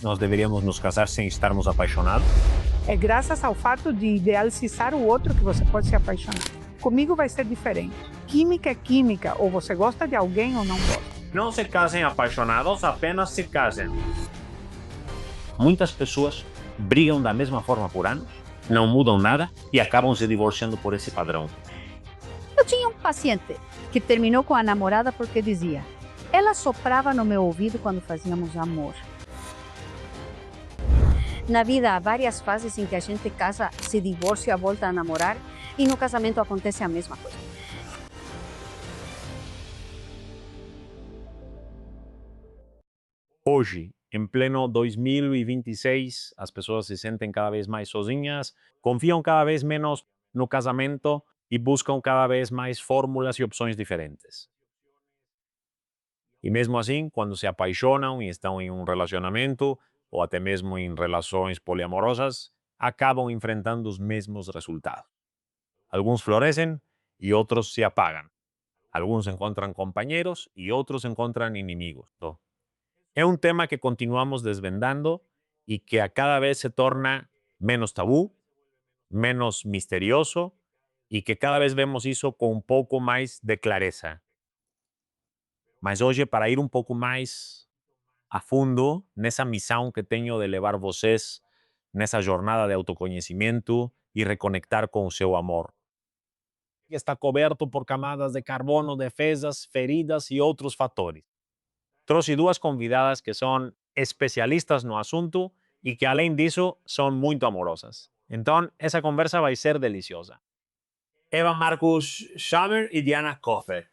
nós deveríamos nos casar sem estarmos apaixonados? É graças ao fato de idealizar o outro que você pode se apaixonar. Comigo vai ser diferente. Química é química, ou você gosta de alguém ou não gosta. Não se casem apaixonados, apenas se casem. Muitas pessoas brigam da mesma forma por anos, não mudam nada e acabam se divorciando por esse padrão. Eu tinha um paciente que terminou com a namorada porque dizia: ela soprava no meu ouvido quando fazíamos amor. Na vida há várias fases em que a gente casa, se divorcia, volta a namorar e no casamento acontece a mesma coisa. Hoje, em pleno 2026, as pessoas se sentem cada vez mais sozinhas, confiam cada vez menos no casamento e buscam cada vez mais fórmulas e opções diferentes. E mesmo assim, quando se apaixonam e estão em um relacionamento, ou até mesmo em relações poliamorosas, acabam enfrentando os mesmos resultados. Alguns florescem e outros se apagam. Alguns encontram companheiros e outros encontram inimigos. É um tema que continuamos desvendando e que a cada vez se torna menos tabú, menos misterioso e que cada vez vemos isso com um pouco mais de clareza. Mas hoje, para ir um pouco mais a fundo nessa missão que tenho de levar vocês nessa jornada de autoconhecimento e reconectar com o seu amor. Está coberto por camadas de carbono, defesas, feridas e outros fatores. Trouxe duas convidadas que são especialistas no assunto e que, além disso, são muito amorosas. Então, essa conversa vai ser deliciosa. Eva Marcus Schamer e Diana Koffer.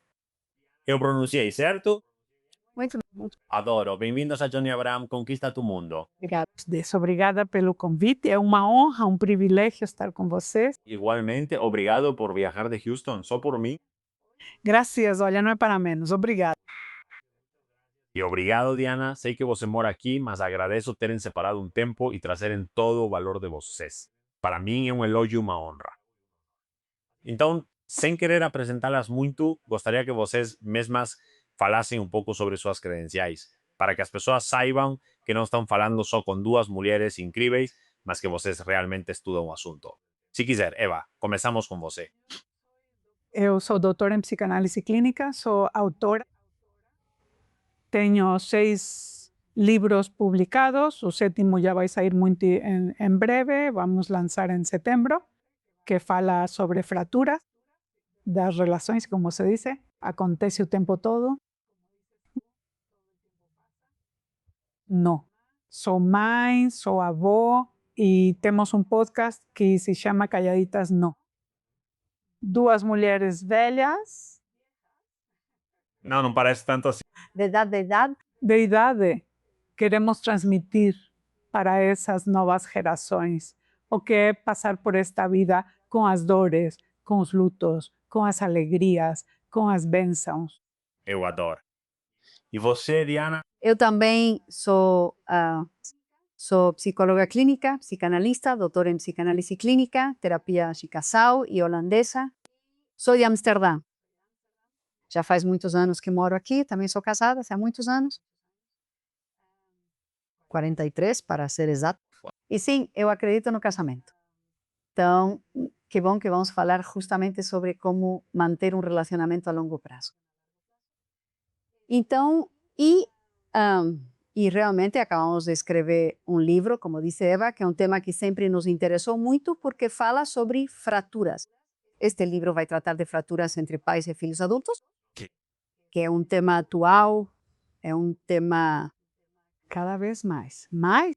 Eu pronunciei certo? Muito bom. Adoro. Bem-vindos a Johnny Abraham Conquista tu Mundo. Obrigada pelo convite. É uma honra, um privilégio estar com vocês. Igualmente, obrigado por viajar de Houston só por mim. Graças, olha, não é para menos. Obrigada. E obrigado, Diana. Sei que você mora aqui, mas agradeço terem separado um tempo e trazerem todo o valor de vocês. Para mim é um elogio e uma honra. Então, sem querer apresentá-las muito, gostaria que vocês mesmas falassem um pouco sobre suas credenciais, para que as pessoas saibam que não estão falando só com duas mulheres incríveis, mas que vocês realmente estudam o assunto. Se quiser, Eva, começamos com você. Eu sou doutora em psicanálise clínica, sou autora. Tenho 6 livros publicados, o 7º já vai sair muito em breve, vamos lançar em setembro, que fala sobre fraturas das relações, como se diz, acontece o tempo todo. Não, sou mãe, sou avó e temos um podcast que se chama Calladitas Não. Duas mulheres velhas. Não parece tanto assim. De idade. De idade, queremos transmitir para essas novas gerações o que é passar por esta vida com as dores, com os lutos, com as alegrias, com as bênçãos. Eu adoro. E você, Diana? Eu também sou psicóloga clínica, psicanalista, doutora em psicanálise clínica, terapia de casal e holandesa. Sou de Amsterdã. Já faz muitos anos que moro aqui, também sou casada há muitos anos. 43, para ser exato. E sim, eu acredito no casamento. Então, que bom que vamos falar justamente sobre como manter um relacionamento a longo prazo. Então, e realmente acabamos de escrever um livro, como disse Eva, que é um tema que sempre nos interessou muito porque fala sobre fraturas. Este livro vai tratar de fraturas entre pais e filhos adultos, que é um tema atual, é um tema cada vez mais. Mas,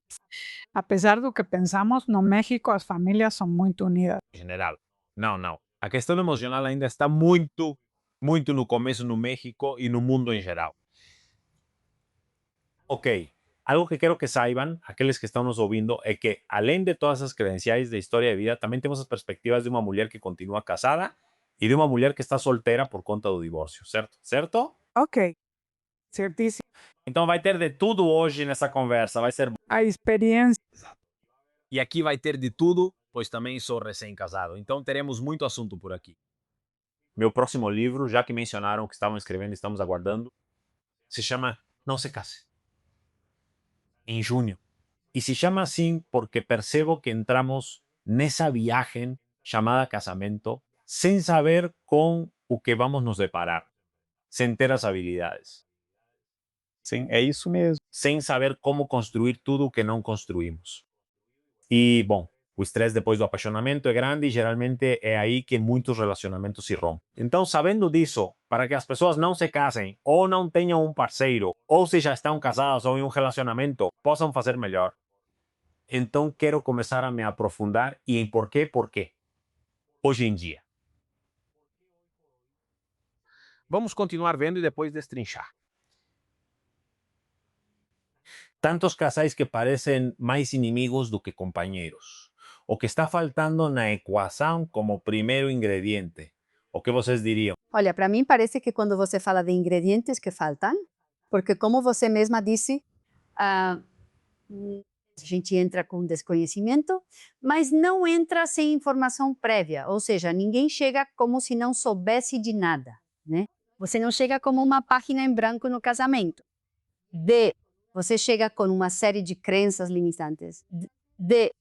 apesar do que pensamos, no México as famílias são muito unidas. Em geral. Não. A questão emocional ainda está muito no começo no México e no mundo em geral. Ok, algo que quero que saibam, aqueles que estão nos ouvindo, é que, além de todas as credenciais de história de vida, também temos as perspectivas de uma mulher que continua casada e de uma mulher que está solteira por conta do divórcio, certo? Certo? Ok, certíssimo. Então vai ter de tudo hoje nessa conversa, vai ser... A experiência. E aqui vai ter de tudo, pois também sou recém-casado, então teremos muito assunto por aqui. Meu próximo livro, já que mencionaram que estavam escrevendo e estamos aguardando, se chama Não se case. Em junho, E se chama assim porque percebo que entramos nessa viagem chamada casamento sem saber com o que vamos nos deparar, sem ter as habilidades, Sim, é isso mesmo. sem saber como construir tudo o que não construímos. E, bom, o estresse depois do apaixonamento é grande e geralmente é aí que muitos relacionamentos se rompem. Então, sabendo disso, para que as pessoas não se casem ou não tenham um parceiro, ou se já estão casadas ou em um relacionamento, possam fazer melhor. Então, quero começar a me aprofundar e em por quê, hoje em dia. Vamos continuar vendo e depois destrinchar. Tantos casais que parecem mais inimigos do que companheiros. O que está faltando na equação como primeiro ingrediente? O que vocês diriam? Olha, para mim parece que quando você fala de ingredientes que faltam, porque como você mesma disse, a gente entra com desconhecimento, mas não entra sem informação prévia, ou seja, ninguém chega como se não soubesse de nada, né? Você não chega como uma página em branco no casamento. Você chega com uma série de crenças limitantes, de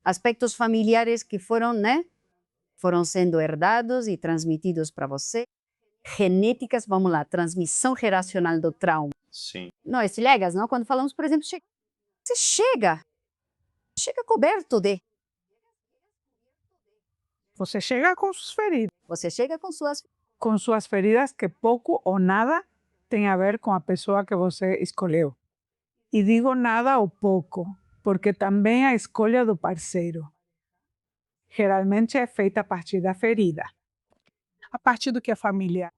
aspectos familiares que foram, né? Foram sendo herdados e transmitidos para você. Genéticas, vamos lá, transmissão geracional do trauma. Sim. Nós, legas, não? Quando falamos, por exemplo, você chega coberto de. Você chega com suas feridas. Você chega Com suas feridas que pouco ou nada tem a ver com a pessoa que você escolheu. E digo nada ou pouco, porque também a escolha do parceiro geralmente é feita a partir da ferida, a partir do que é familiar,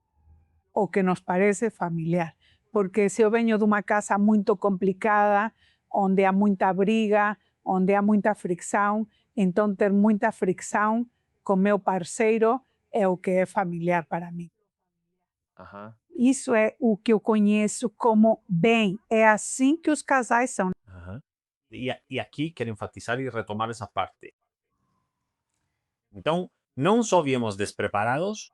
ou que nos parece familiar. Porque se eu venho de uma casa muito complicada, onde há muita briga, onde há muita fricção, então ter muita fricção com meu parceiro é o que é familiar para mim. Aham. Isso é o que eu conheço como bem. É assim que os casais são. Aham. E aqui quero enfatizar e retomar essa parte. Então, não só viemos despreparados,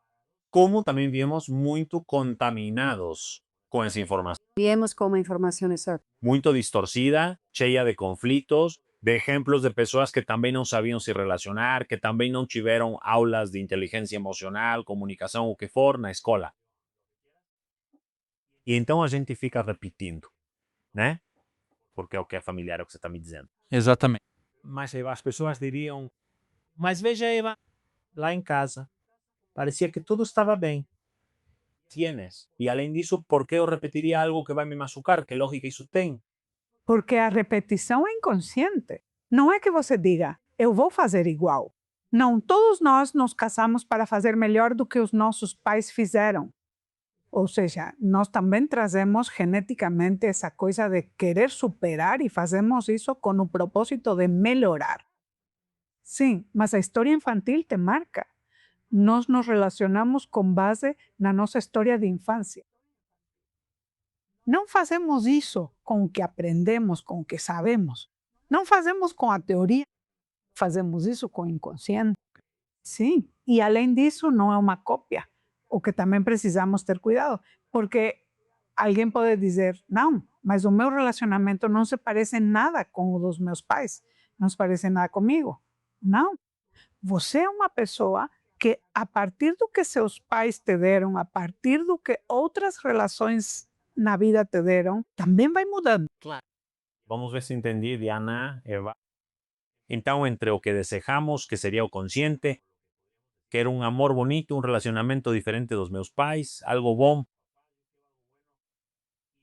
como também viemos muito contaminados com essa informação. Viemos com uma informação exata. Muito distorcida, cheia de conflitos, de exemplos de pessoas que também não sabiam se relacionar, que também não tiveram aulas de inteligência emocional, comunicação, o que for, na escola. E então a gente fica repetindo, né? Porque é o que é familiar, é o que você está me dizendo. Exatamente. Mas Eva, as pessoas diriam, mas veja, Eva, lá em casa, parecia que tudo estava bem. Tienes. E além disso, por que eu repetiria algo que vai me machucar? Que lógica isso tem? Porque a repetição é inconsciente. Não é que você diga, eu vou fazer igual. Não, todos nós nos casamos para fazer melhor do que os nossos pais fizeram. Ou seja, nós também trazemos geneticamente essa coisa de querer superar e fazemos isso com o propósito de melhorar. Sim, mas a história infantil te marca. Nós nos relacionamos com base na nossa história de infância. Não fazemos isso com o que aprendemos, com o que sabemos. Não fazemos com a teoria. Fazemos isso com o inconsciente. Sim, e além disso, não é uma cópia. O que também precisamos ter cuidado, porque alguém pode dizer, não, mas o meu relacionamento não se parece nada com o dos meus pais, não se parece nada comigo. Não, você é uma pessoa que a partir do que seus pais te deram, a partir do que outras relações na vida te deram, também vai mudando. Vamos ver se entendi, Diana, Eva. Então, entre o que desejamos, que seria o consciente, quero um amor bonito, um relacionamento diferente dos meus pais, algo bom,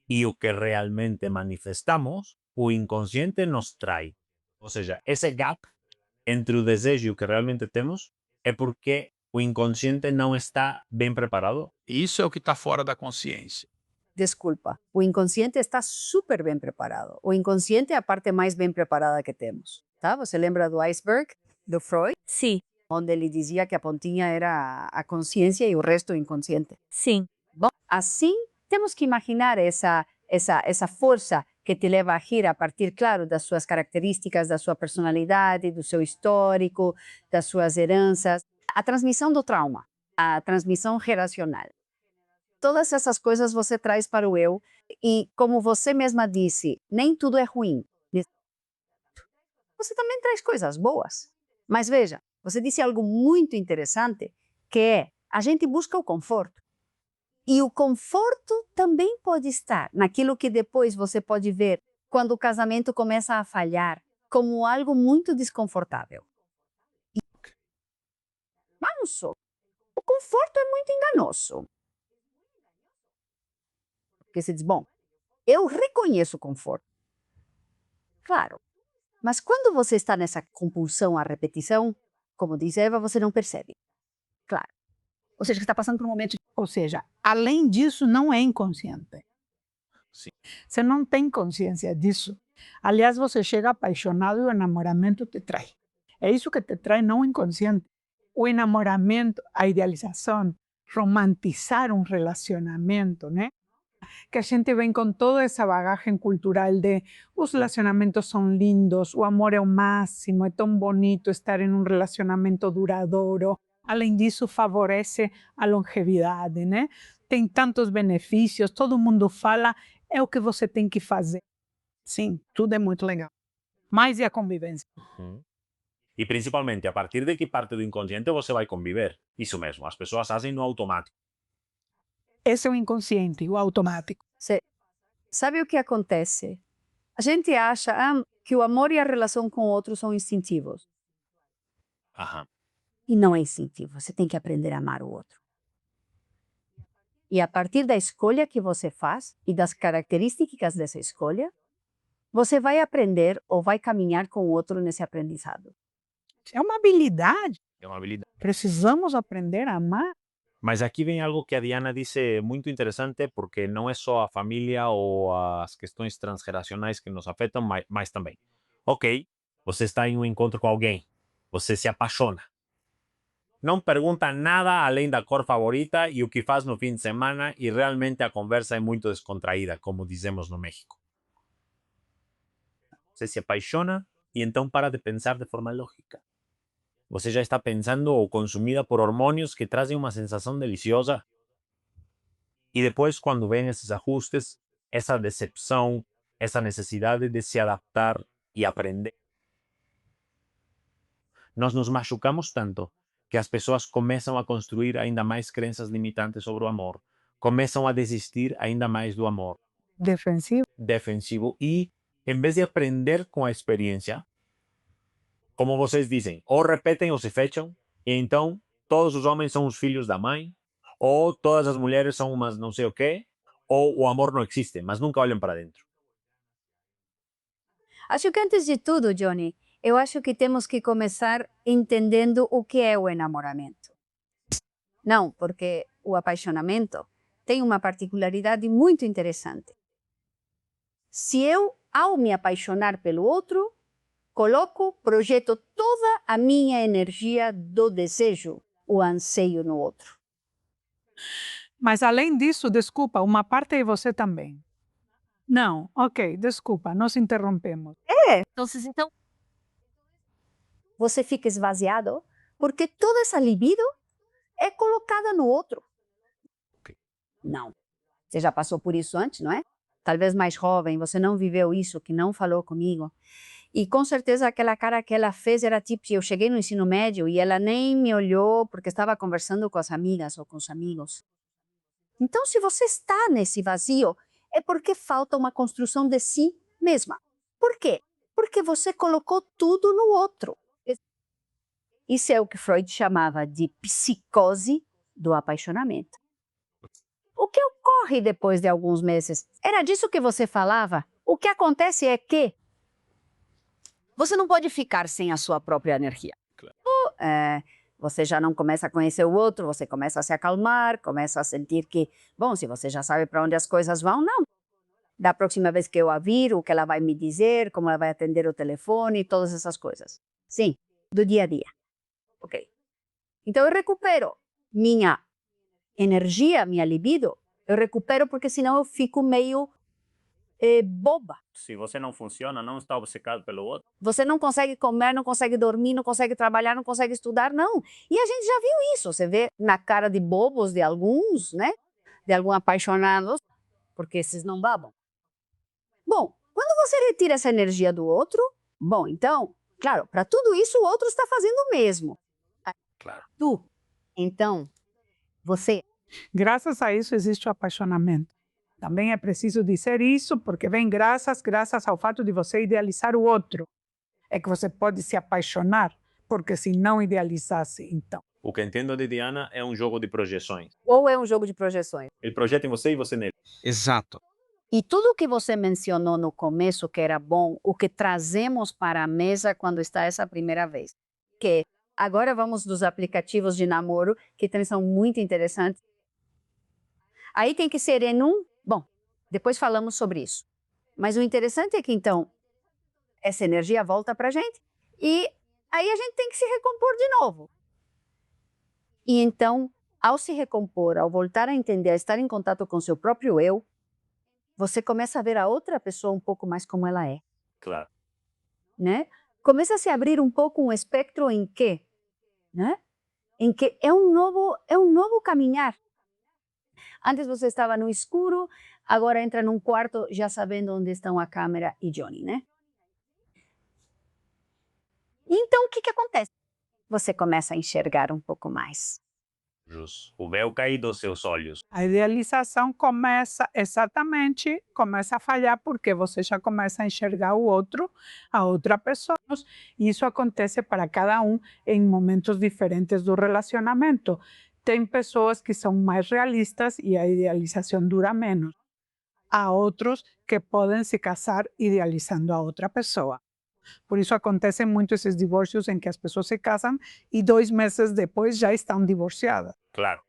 e o que realmente manifestamos, o inconsciente nos trai. Ou seja, esse gap entre o desejo e o que realmente temos é porque o inconsciente não está bem preparado. Isso é o que está fora da consciência. Desculpa, o inconsciente está super bem preparado. O inconsciente é a parte mais bem preparada que temos. Tá? Você lembra do iceberg, do Freud? Sim, Onde ele dizia que a pontinha era a consciência e o resto o inconsciente. sim. Bom, assim, temos que imaginar essa força que te leva a agir a partir, claro, das suas características, da sua personalidade, do seu histórico, das suas heranças. A transmissão do trauma, a transmissão geracional. Todas essas coisas você traz para o eu. E como você mesma disse, nem tudo é ruim. Você também traz coisas boas. Mas veja, você disse algo muito interessante, que é, a gente busca o conforto. E o conforto também pode estar naquilo que depois você pode ver quando o casamento começa a falhar, como algo muito desconfortável. Manso, o conforto é muito enganoso. Porque você diz, bom, eu reconheço o conforto. Claro, mas quando você está nessa compulsão à repetição, como diz Eva, você não percebe. Claro. Ou seja, que está passando por um momento. Ou seja, além disso, não é inconsciente. Sim. Você não tem consciência disso. Aliás, você chega apaixonado e o enamoramento te trai. É isso que te trai, não o inconsciente. O enamoramento, a idealização, romantizar um relacionamento, né? Que a gente vem com toda essa bagagem cultural de os relacionamentos são lindos, o amor é o máximo, é tão bonito estar em um relacionamento duradouro. Além disso, favorece a longevidade, né? Tem tantos benefícios, todo mundo fala, é o que você tem que fazer. Sim, tudo é muito legal. Mas e a convivência? Uhum. E principalmente, a partir de que parte do inconsciente você vai conviver. Isso mesmo, as pessoas fazem no automático. Esse é o inconsciente, o automático. Sabe o que acontece? A gente acha que o amor e a relação com o outro são instintivos. Aham. E não é instintivo, você tem que aprender a amar o outro. E a partir da escolha que você faz e das características dessa escolha, você vai aprender ou vai caminhar com o outro nesse aprendizado. É uma habilidade. É uma habilidade. Precisamos aprender a amar. Mas aqui vem algo que a Diana disse muito interessante, porque não é só a família ou as questões transgeracionais que nos afetam, mas também. Ok, você está em um encontro com alguém, você se apaixona. Não pergunta nada além da cor favorita e o que faz no fim de semana, e realmente a conversa é muito descontraída, como dizemos no México. Você se apaixona e então para de pensar de forma lógica. Você já está pensando ou consumida por hormônios que trazem uma sensação deliciosa. E depois, quando vem esses ajustes, essa decepção, essa necessidade de se adaptar e aprender, nós nos machucamos tanto que as pessoas começam a construir ainda mais crenças limitantes sobre o amor, começam a desistir ainda mais do amor Defensivo. e, em vez de aprender com a experiência, como vocês dizem, ou repetem ou se fecham, e então todos os homens são os filhos da mãe, ou todas as mulheres são umas não sei o quê, ou o amor não existe, mas nunca olham para dentro. Acho que antes de tudo, Johnny, eu acho que temos que começar entendendo o que é o enamoramento. Não, porque o apaixonamento tem uma particularidade muito interessante. Se eu, ao me apaixonar pelo outro, projeto toda a minha energia do desejo, o anseio no outro. Mas além disso, desculpa, uma parte é você também. Não, ok, desculpa, nós interrompemos. Então, você fica esvaziado porque toda essa libido é colocada no outro. Não. Você já passou por isso antes, não é? Talvez mais jovem, você não viveu isso, que não falou comigo. E com certeza aquela cara que ela fez era tipo, eu cheguei no ensino médio e ela nem me olhou porque estava conversando com as amigas ou com os amigos. Então, se você está nesse vazio, é porque falta uma construção de si mesma. Por quê? Porque você colocou tudo no outro. Isso é o que Freud chamava de psicose do apaixonamento. O que ocorre depois de alguns meses? Era disso que você falava? O que acontece é que você não pode ficar sem a sua própria energia. Claro. Você já não começa a conhecer o outro, você começa a se acalmar, começa a sentir que, bom, se você já sabe para onde as coisas vão, não. Da próxima vez que eu a vir, o que ela vai me dizer, como ela vai atender o telefone, todas essas coisas. Sim, do dia a dia. Ok. Então eu recupero minha energia, minha libido, eu recupero porque senão eu fico meio boba. Se você não funciona, não está obcecado pelo outro. Você não consegue comer, não consegue dormir, não consegue trabalhar, não consegue estudar, não. E a gente já viu isso. Você vê na cara de bobos de alguns, né? de algum apaixonados, porque esses não babam. Bom, quando você retira essa energia do outro, bom, então, claro, para tudo isso o outro está fazendo o mesmo. Claro. Então, você... Graças a isso existe o apaixonamento. Também é preciso dizer isso, porque vem graças ao fato de você idealizar o outro. É que você pode se apaixonar, porque se não idealizasse, então. O que entendo de Diana é um jogo de projeções. Ou é um jogo de projeções. Ele projeta em você e você nele. Exato. E tudo que você mencionou no começo que era bom, o que trazemos para a mesa quando está essa primeira vez. Que agora vamos dos aplicativos de namoro, que também são muito interessantes. Aí tem que ser em um... Bom, depois falamos sobre isso. Mas o interessante é que, então, essa energia volta para a gente e aí a gente tem que se recompor de novo. E então, ao se recompor, ao voltar a entender, a estar em contato com seu próprio eu, você começa a ver a outra pessoa um pouco mais como ela é, Claro. né? Começa a se abrir um pouco um espectro em que, né? Em que é um novo caminhar. Antes você estava no escuro, agora entra num quarto já sabendo onde estão a câmera e Johnny, né? Então, o que acontece? Você começa a enxergar um pouco mais. Justo. O véu cai dos seus olhos. A idealização começa a falhar porque você já começa a enxergar o outro, a outra pessoa. E isso acontece para cada um em momentos diferentes do relacionamento. Tem pessoas que são mais realistas e a idealização dura menos. Há outros que podem se casar idealizando a outra pessoa. Por isso acontecem muito esses divórcios em que as pessoas se casam e 2 meses depois já estão divorciadas. Claro.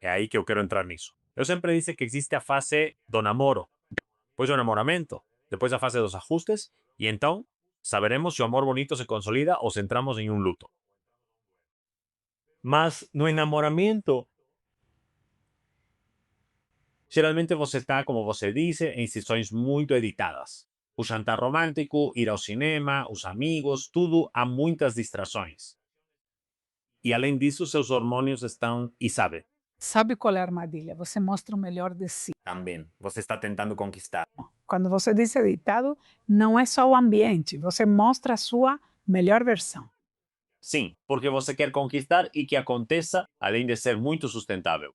É aí que eu quero entrar nisso. Eu sempre disse que existe a fase do namoro, depois do namoramento, depois a fase dos ajustes, e então saberemos se o amor bonito se consolida ou se entramos em um luto. Mas no enamoramento, geralmente você está, como você disse, em sessões muito editadas. O jantar romântico, ir ao cinema, os amigos, tudo, há muitas distrações. E além disso, seus hormônios estão, e sabe, Sabe qual é a armadilha? Você mostra o melhor de si. também, você está tentando conquistar. Quando você diz editado, não é só o ambiente, você mostra a sua melhor versão. Sim, porque você quer conquistar e que aconteça, além de ser muito sustentável.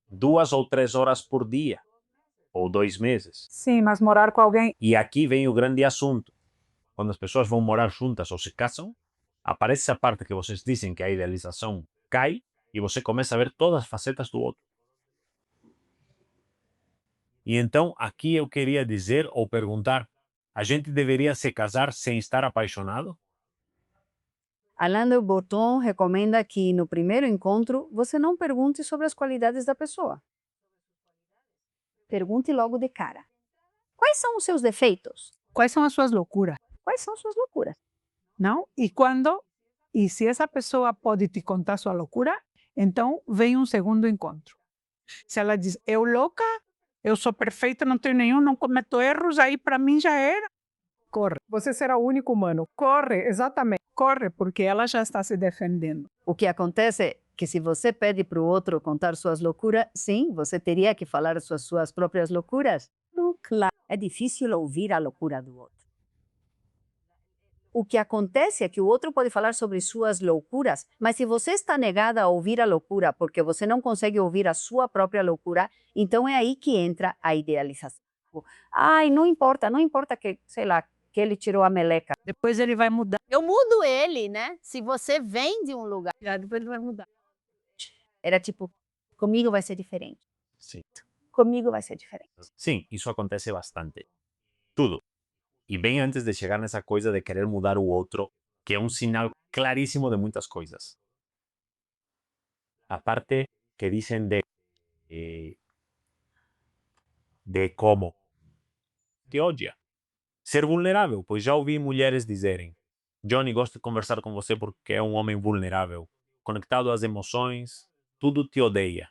2 ou 3 horas por dia. Ou 2 meses. Sim, mas morar com alguém... E aqui vem o grande assunto. Quando as pessoas vão morar juntas ou se casam, aparece essa parte que vocês dizem que a idealização cai e você começa a ver todas as facetas do outro. E então, aqui eu queria dizer ou perguntar, a gente deveria se casar sem estar apaixonado? Alain de Botton recomenda que no primeiro encontro você não pergunte sobre as qualidades da pessoa. Pergunte logo de cara. Quais são os seus defeitos? Quais são as suas loucuras? Quais são as suas loucuras? Não? E se essa pessoa pode te contar sua loucura, então vem um segundo encontro. Se ela diz, eu louca, eu sou perfeita, não tenho nenhum, não cometo erros, aí para mim já era. Corre. Você será o único humano. Corre, exatamente. Corre, porque ela já está se defendendo. O que acontece é que se você pede para o outro contar suas loucuras, sim, você teria que falar suas próprias loucuras. Claro, é difícil ouvir a loucura do outro. O que acontece é que o outro pode falar sobre suas loucuras, mas se você está negada a ouvir a loucura porque você não consegue ouvir a sua própria loucura, então é aí que entra a idealização. Ai, não importa que, sei lá, que ele tirou a meleca. Depois ele vai mudar. Eu mudo ele, né? Se você vem de um lugar, depois ele vai mudar. Era tipo, comigo vai ser diferente. Sim. Comigo vai ser diferente. Sim, isso acontece bastante. Tudo. E bem antes de chegar nessa coisa de querer mudar o outro, que é um sinal claríssimo de muitas coisas. A parte que dizem de como te odia. Ser vulnerável, pois já ouvi mulheres dizerem: Johnny, gosto de conversar com você porque é um homem vulnerável, conectado às emoções, tudo te odeia.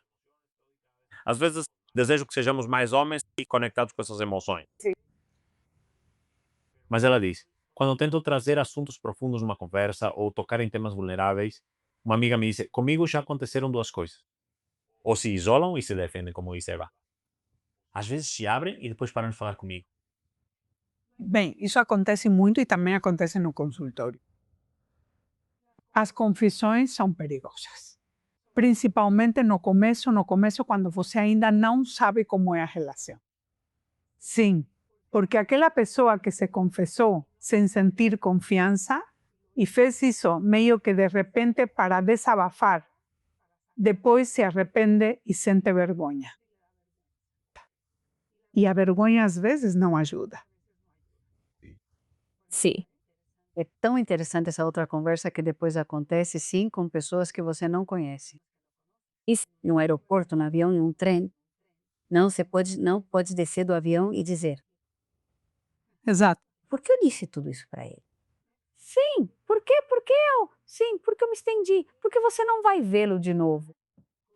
Às vezes desejo que sejamos mais homens e conectados com essas emoções. Sim. Mas ela diz: quando tento trazer assuntos profundos numa conversa ou tocar em temas vulneráveis, uma amiga me disse: comigo já aconteceram 2 coisas. Ou se isolam e se defendem, como disse Eva. às vezes se abrem e depois param de falar comigo. Bem, isso acontece muito e também acontece no consultório. As confissões são perigosas. Principalmente no começo quando você ainda não sabe como é a relação. Sim, porque aquela pessoa que se confessou sem sentir confiança e fez isso meio que de repente para desabafar, depois se arrepende e sente vergonha. E a vergonha às vezes não ajuda. Sim. É tão interessante essa outra conversa que depois acontece, sim, com pessoas que você não conhece. E no aeroporto, no avião, em um trem, não pode descer do avião e dizer: Exato. por que eu disse tudo isso para ele? Sim, por quê? Porque eu? Sim, porque eu me estendi. Porque você não vai vê-lo de novo.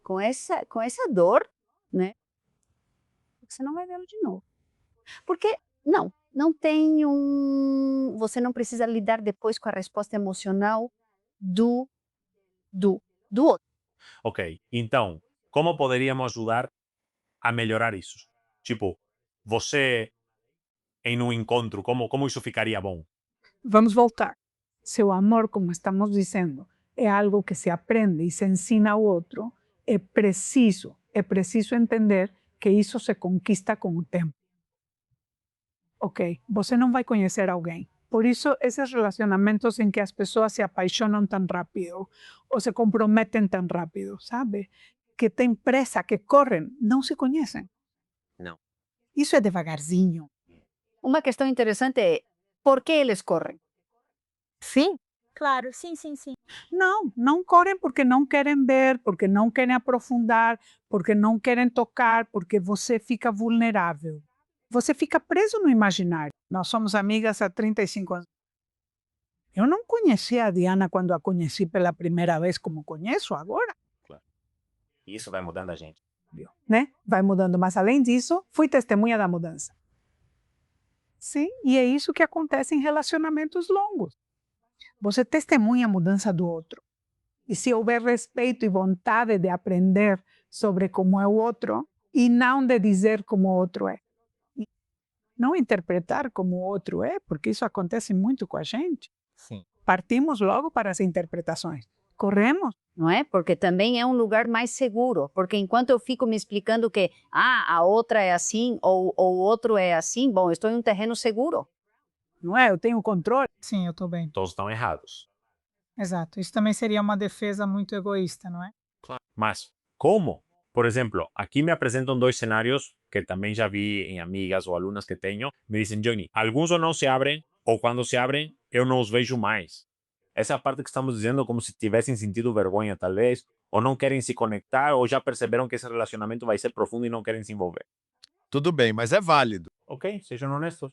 Com essa dor, né? Você não vai vê-lo de novo. Porque não tem você não precisa lidar depois com a resposta emocional do do outro. Ok, então, como poderíamos ajudar a melhorar isso? Tipo, você em um encontro, como isso ficaria bom? Vamos voltar. Seu amor, como estamos dizendo, é algo que se aprende e se ensina ao outro. É preciso entender que isso se conquista com o tempo. Ok, você não vai conhecer alguém. Por isso, esses relacionamentos em que as pessoas se apaixonam tão rápido ou se comprometem tão rápido, sabe? Que têm pressa, que correm, não se conhecem. Não. Isso é devagarzinho. Uma questão interessante é por que eles correm? Sim, claro, sim, sim, sim. Não correm porque não querem ver, porque não querem aprofundar, porque não querem tocar, porque você fica vulnerável. Você fica preso no imaginário. Nós somos amigas há 35 anos. Eu não conhecia a Diana quando a conheci pela primeira vez como conheço agora, E isso vai mudando a gente. né? Vai mudando, mas além disso, fui testemunha da mudança. Sim, e é isso que acontece em relacionamentos longos. Você testemunha a mudança do outro. E se houver respeito e vontade de aprender sobre como é o outro, e não de dizer como o outro é. E não interpretar como o outro é, porque isso acontece muito com a gente. Sim. Partimos logo para as interpretações. Corremos. Não é? Porque também é um lugar mais seguro. Porque enquanto eu fico me explicando que a outra é assim ou o outro é assim, bom, eu estou em um terreno seguro. Não é? Eu tenho controle. Sim, eu estou bem. Todos estão errados. Exato. Isso também seria uma defesa muito egoísta, não é? Mas como? Por exemplo, aqui me apresentam dois cenários que também já vi em amigas ou alunas que tenho. Me dizem, Johnny, alguns ou não se abrem, ou quando se abrem, eu não os vejo mais. Essa é a parte que estamos dizendo como se tivessem sentido vergonha, talvez, ou não querem se conectar, ou já perceberam que esse relacionamento vai ser profundo e não querem se envolver. Tudo bem, mas é válido. Ok, sejam honestos.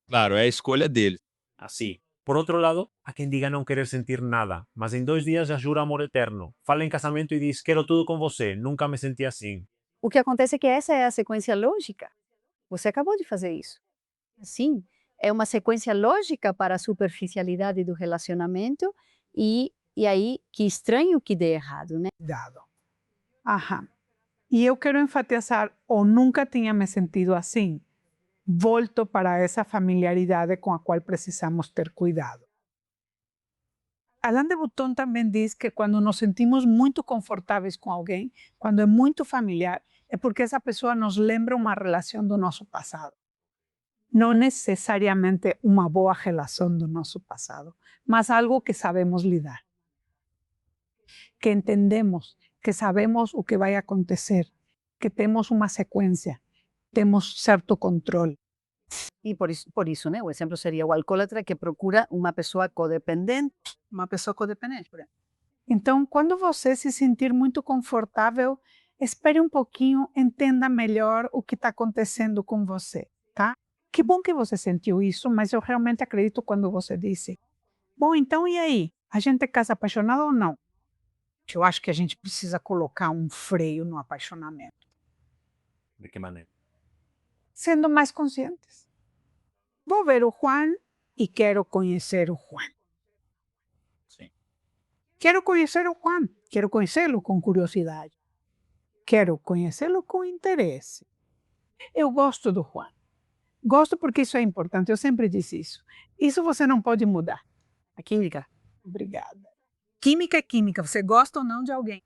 Claro, é a escolha deles. Assim. Por outro lado, há quem diga não querer sentir nada, mas em 2 dias já jura amor eterno. Fala em casamento e diz, quero tudo com você, nunca me senti assim. O que acontece é que essa é a sequência lógica. Você acabou de fazer isso. Sim, é uma sequência lógica para a superficialidade do relacionamento e aí que estranho que dê errado, né? Cuidado. Aham. E eu quero enfatizar, ou nunca tinha me sentido assim. Volto para essa familiaridade com a qual precisamos ter cuidado. Alain de Botton também diz que quando nos sentimos muito confortáveis com alguém, quando é muito familiar, é porque essa pessoa nos lembra uma relação do nosso passado. Não necessariamente uma boa relação do nosso passado, mas algo que sabemos lidar. Que entendemos, que sabemos o que vai acontecer, que temos uma sequência, temos certo controle. E por isso, né? O exemplo seria o alcoólatra que procura uma pessoa codependente. Uma pessoa codependente. Então, quando você se sentir muito confortável, espere um pouquinho, entenda melhor o que está acontecendo com você, tá? Que bom que você sentiu isso, mas eu realmente acredito quando você disse: bom, então e aí? A gente casa apaixonado ou não? Eu acho que a gente precisa colocar um freio no apaixonamento, De que maneira? sendo mais conscientes. Vou ver o Juan e quero conhecer o Juan. Sim. Quero conhecer o Juan, quero conhecê-lo com curiosidade. Quero conhecê-lo com interesse. Eu gosto do Juan. Gosto porque isso é importante, eu sempre disse isso. Isso você não pode mudar. A química. Obrigada. Química é química, você gosta ou não de alguém.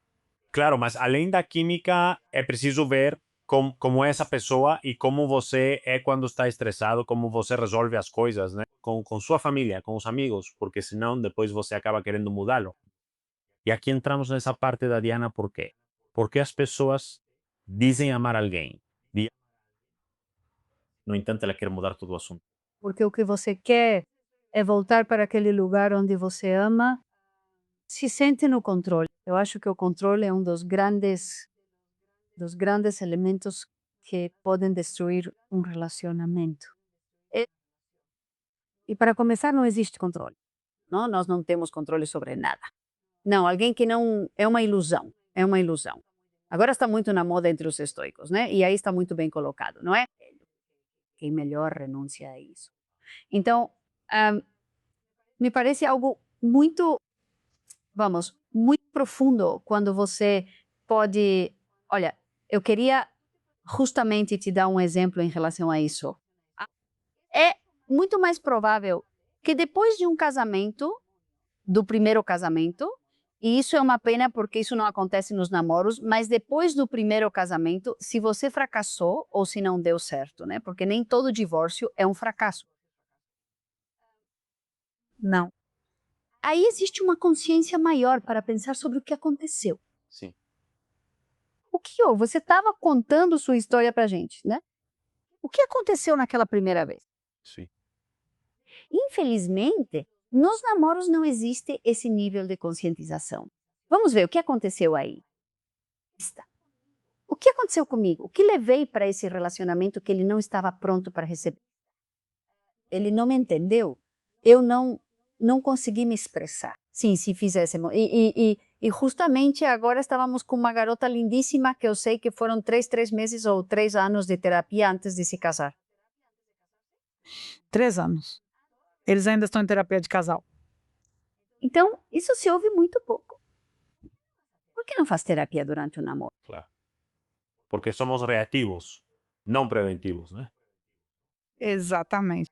Claro, mas além da química, é preciso ver como é essa pessoa e como você é quando está estressado, como você resolve as coisas, né? Com sua família, com os amigos, porque senão depois você acaba querendo mudá-lo. E aqui entramos nessa parte da Diana, por quê? Porque as pessoas dizem amar alguém. No entanto, ela quer mudar todo o assunto. Porque o que você quer é voltar para aquele lugar onde você ama, se sente no controle. Eu acho que o controle é um dos grandes elementos que podem destruir um relacionamento. E para começar, não existe controle. Não? Nós não temos controle sobre nada. Não, alguém que não... É uma ilusão. É uma ilusão. Agora está muito na moda entre os estoicos, né? E aí está muito bem colocado, não é? Quem melhor renuncia a isso. Então, me parece algo muito, muito profundo quando você pode... Olha, eu queria justamente te dar um exemplo em relação a isso. É muito mais provável que depois de um casamento, do primeiro casamento, e isso é uma pena porque isso não acontece nos namoros, mas depois do primeiro casamento, se você fracassou ou se não deu certo, né? Porque nem todo divórcio é um fracasso. Não. Aí existe uma consciência maior para pensar sobre o que aconteceu. Sim. O que houve? Você estava contando sua história pra gente, né? O que aconteceu naquela primeira vez? Sim. Infelizmente, nos namoros não existe esse nível de conscientização. Vamos ver o que aconteceu aí. O que aconteceu comigo? O que levei para esse relacionamento que ele não estava pronto para receber? Ele não me entendeu. Eu não consegui me expressar. Sim, se fizéssemos. E justamente agora estávamos com uma garota lindíssima que eu sei que foram 3 meses ou 3 anos de terapia antes de se casar. 3 anos. Eles ainda estão em terapia de casal. Então, isso se ouve muito pouco. Por que não faz terapia durante o namoro? Claro. Porque somos reativos, não preventivos, né? Exatamente.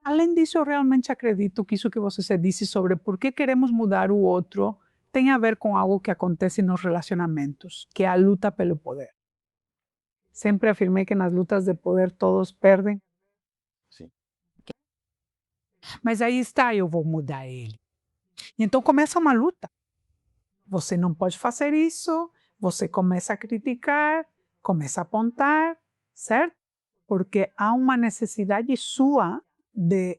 Além disso, eu realmente acredito que isso que você disse sobre por que queremos mudar o outro tem a ver com algo que acontece nos relacionamentos, que é a luta pelo poder. Sempre afirmei que nas lutas de poder todos perdem. Sim. Mas aí está, eu vou mudar ele. E então começa uma luta. Você não pode fazer isso, você começa a criticar, começa a apontar, certo? Porque há uma necessidade sua de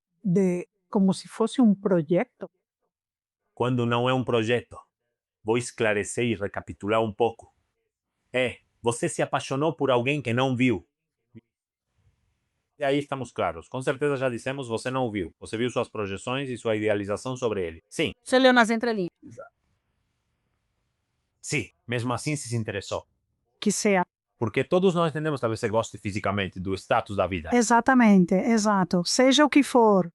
como se fosse um projeto. Quando não é um projeto, vou esclarecer e recapitular um pouco. Você se apaixonou por alguém que não viu. E aí estamos claros. Com certeza já dissemos, você não viu. Você viu suas projeções e sua idealização sobre ele. Sim. Você leu nas entrelinhas. Sim, mesmo assim se interessou. Que seja. Porque todos nós entendemos, talvez você goste fisicamente do status da vida. Exatamente, exato. Seja o que for.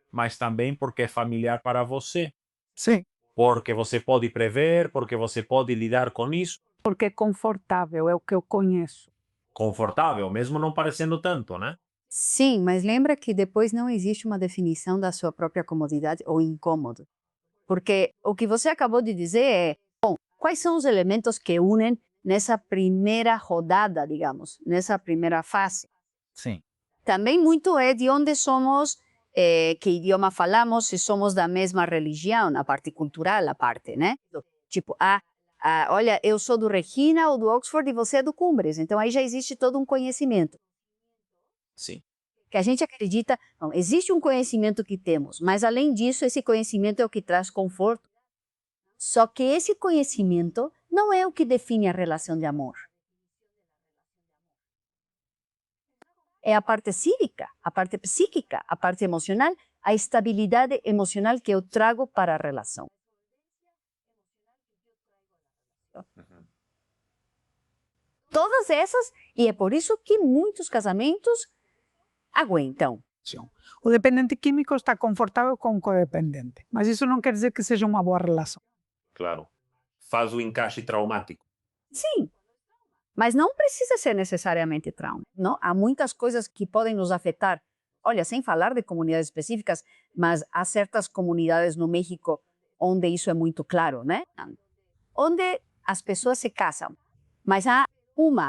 Mas também porque é familiar para você. Sim. Porque você pode prever, porque você pode lidar com isso. Porque é confortável, é o que eu conheço. Confortável, mesmo não parecendo tanto, né? Sim, mas lembra que depois não existe uma definição da sua própria comodidade ou incômodo. Porque o que você acabou de dizer é, quais são os elementos que unem nessa primeira rodada, digamos, nessa primeira fase? Sim. Também muito é de onde somos, que idioma falamos, se somos da mesma religião, a parte cultural, a parte, né? Tipo, olha, eu sou do Regina ou do Oxford e você é do Cumbres. Então aí já existe todo um conhecimento. Sim. Que a gente acredita, não, existe um conhecimento que temos, mas além disso, esse conhecimento é o que traz conforto. Só que esse conhecimento não é o que define a relação de amor. É a parte cívica, a parte psíquica, a parte emocional, a estabilidade emocional que eu trago para a relação. Todas essas, e é por isso que muitos casamentos aguentam. O dependente químico está confortável com o codependente, mas isso não quer dizer que seja uma boa relação. Claro. Faz o encaixe traumático. Sim. Mas não precisa ser necessariamente trauma, não? Há muitas coisas que podem nos afetar. Olha, sem falar de comunidades específicas, mas há certas comunidades no México onde isso é muito claro, né? Onde as pessoas se casam, mas há uma.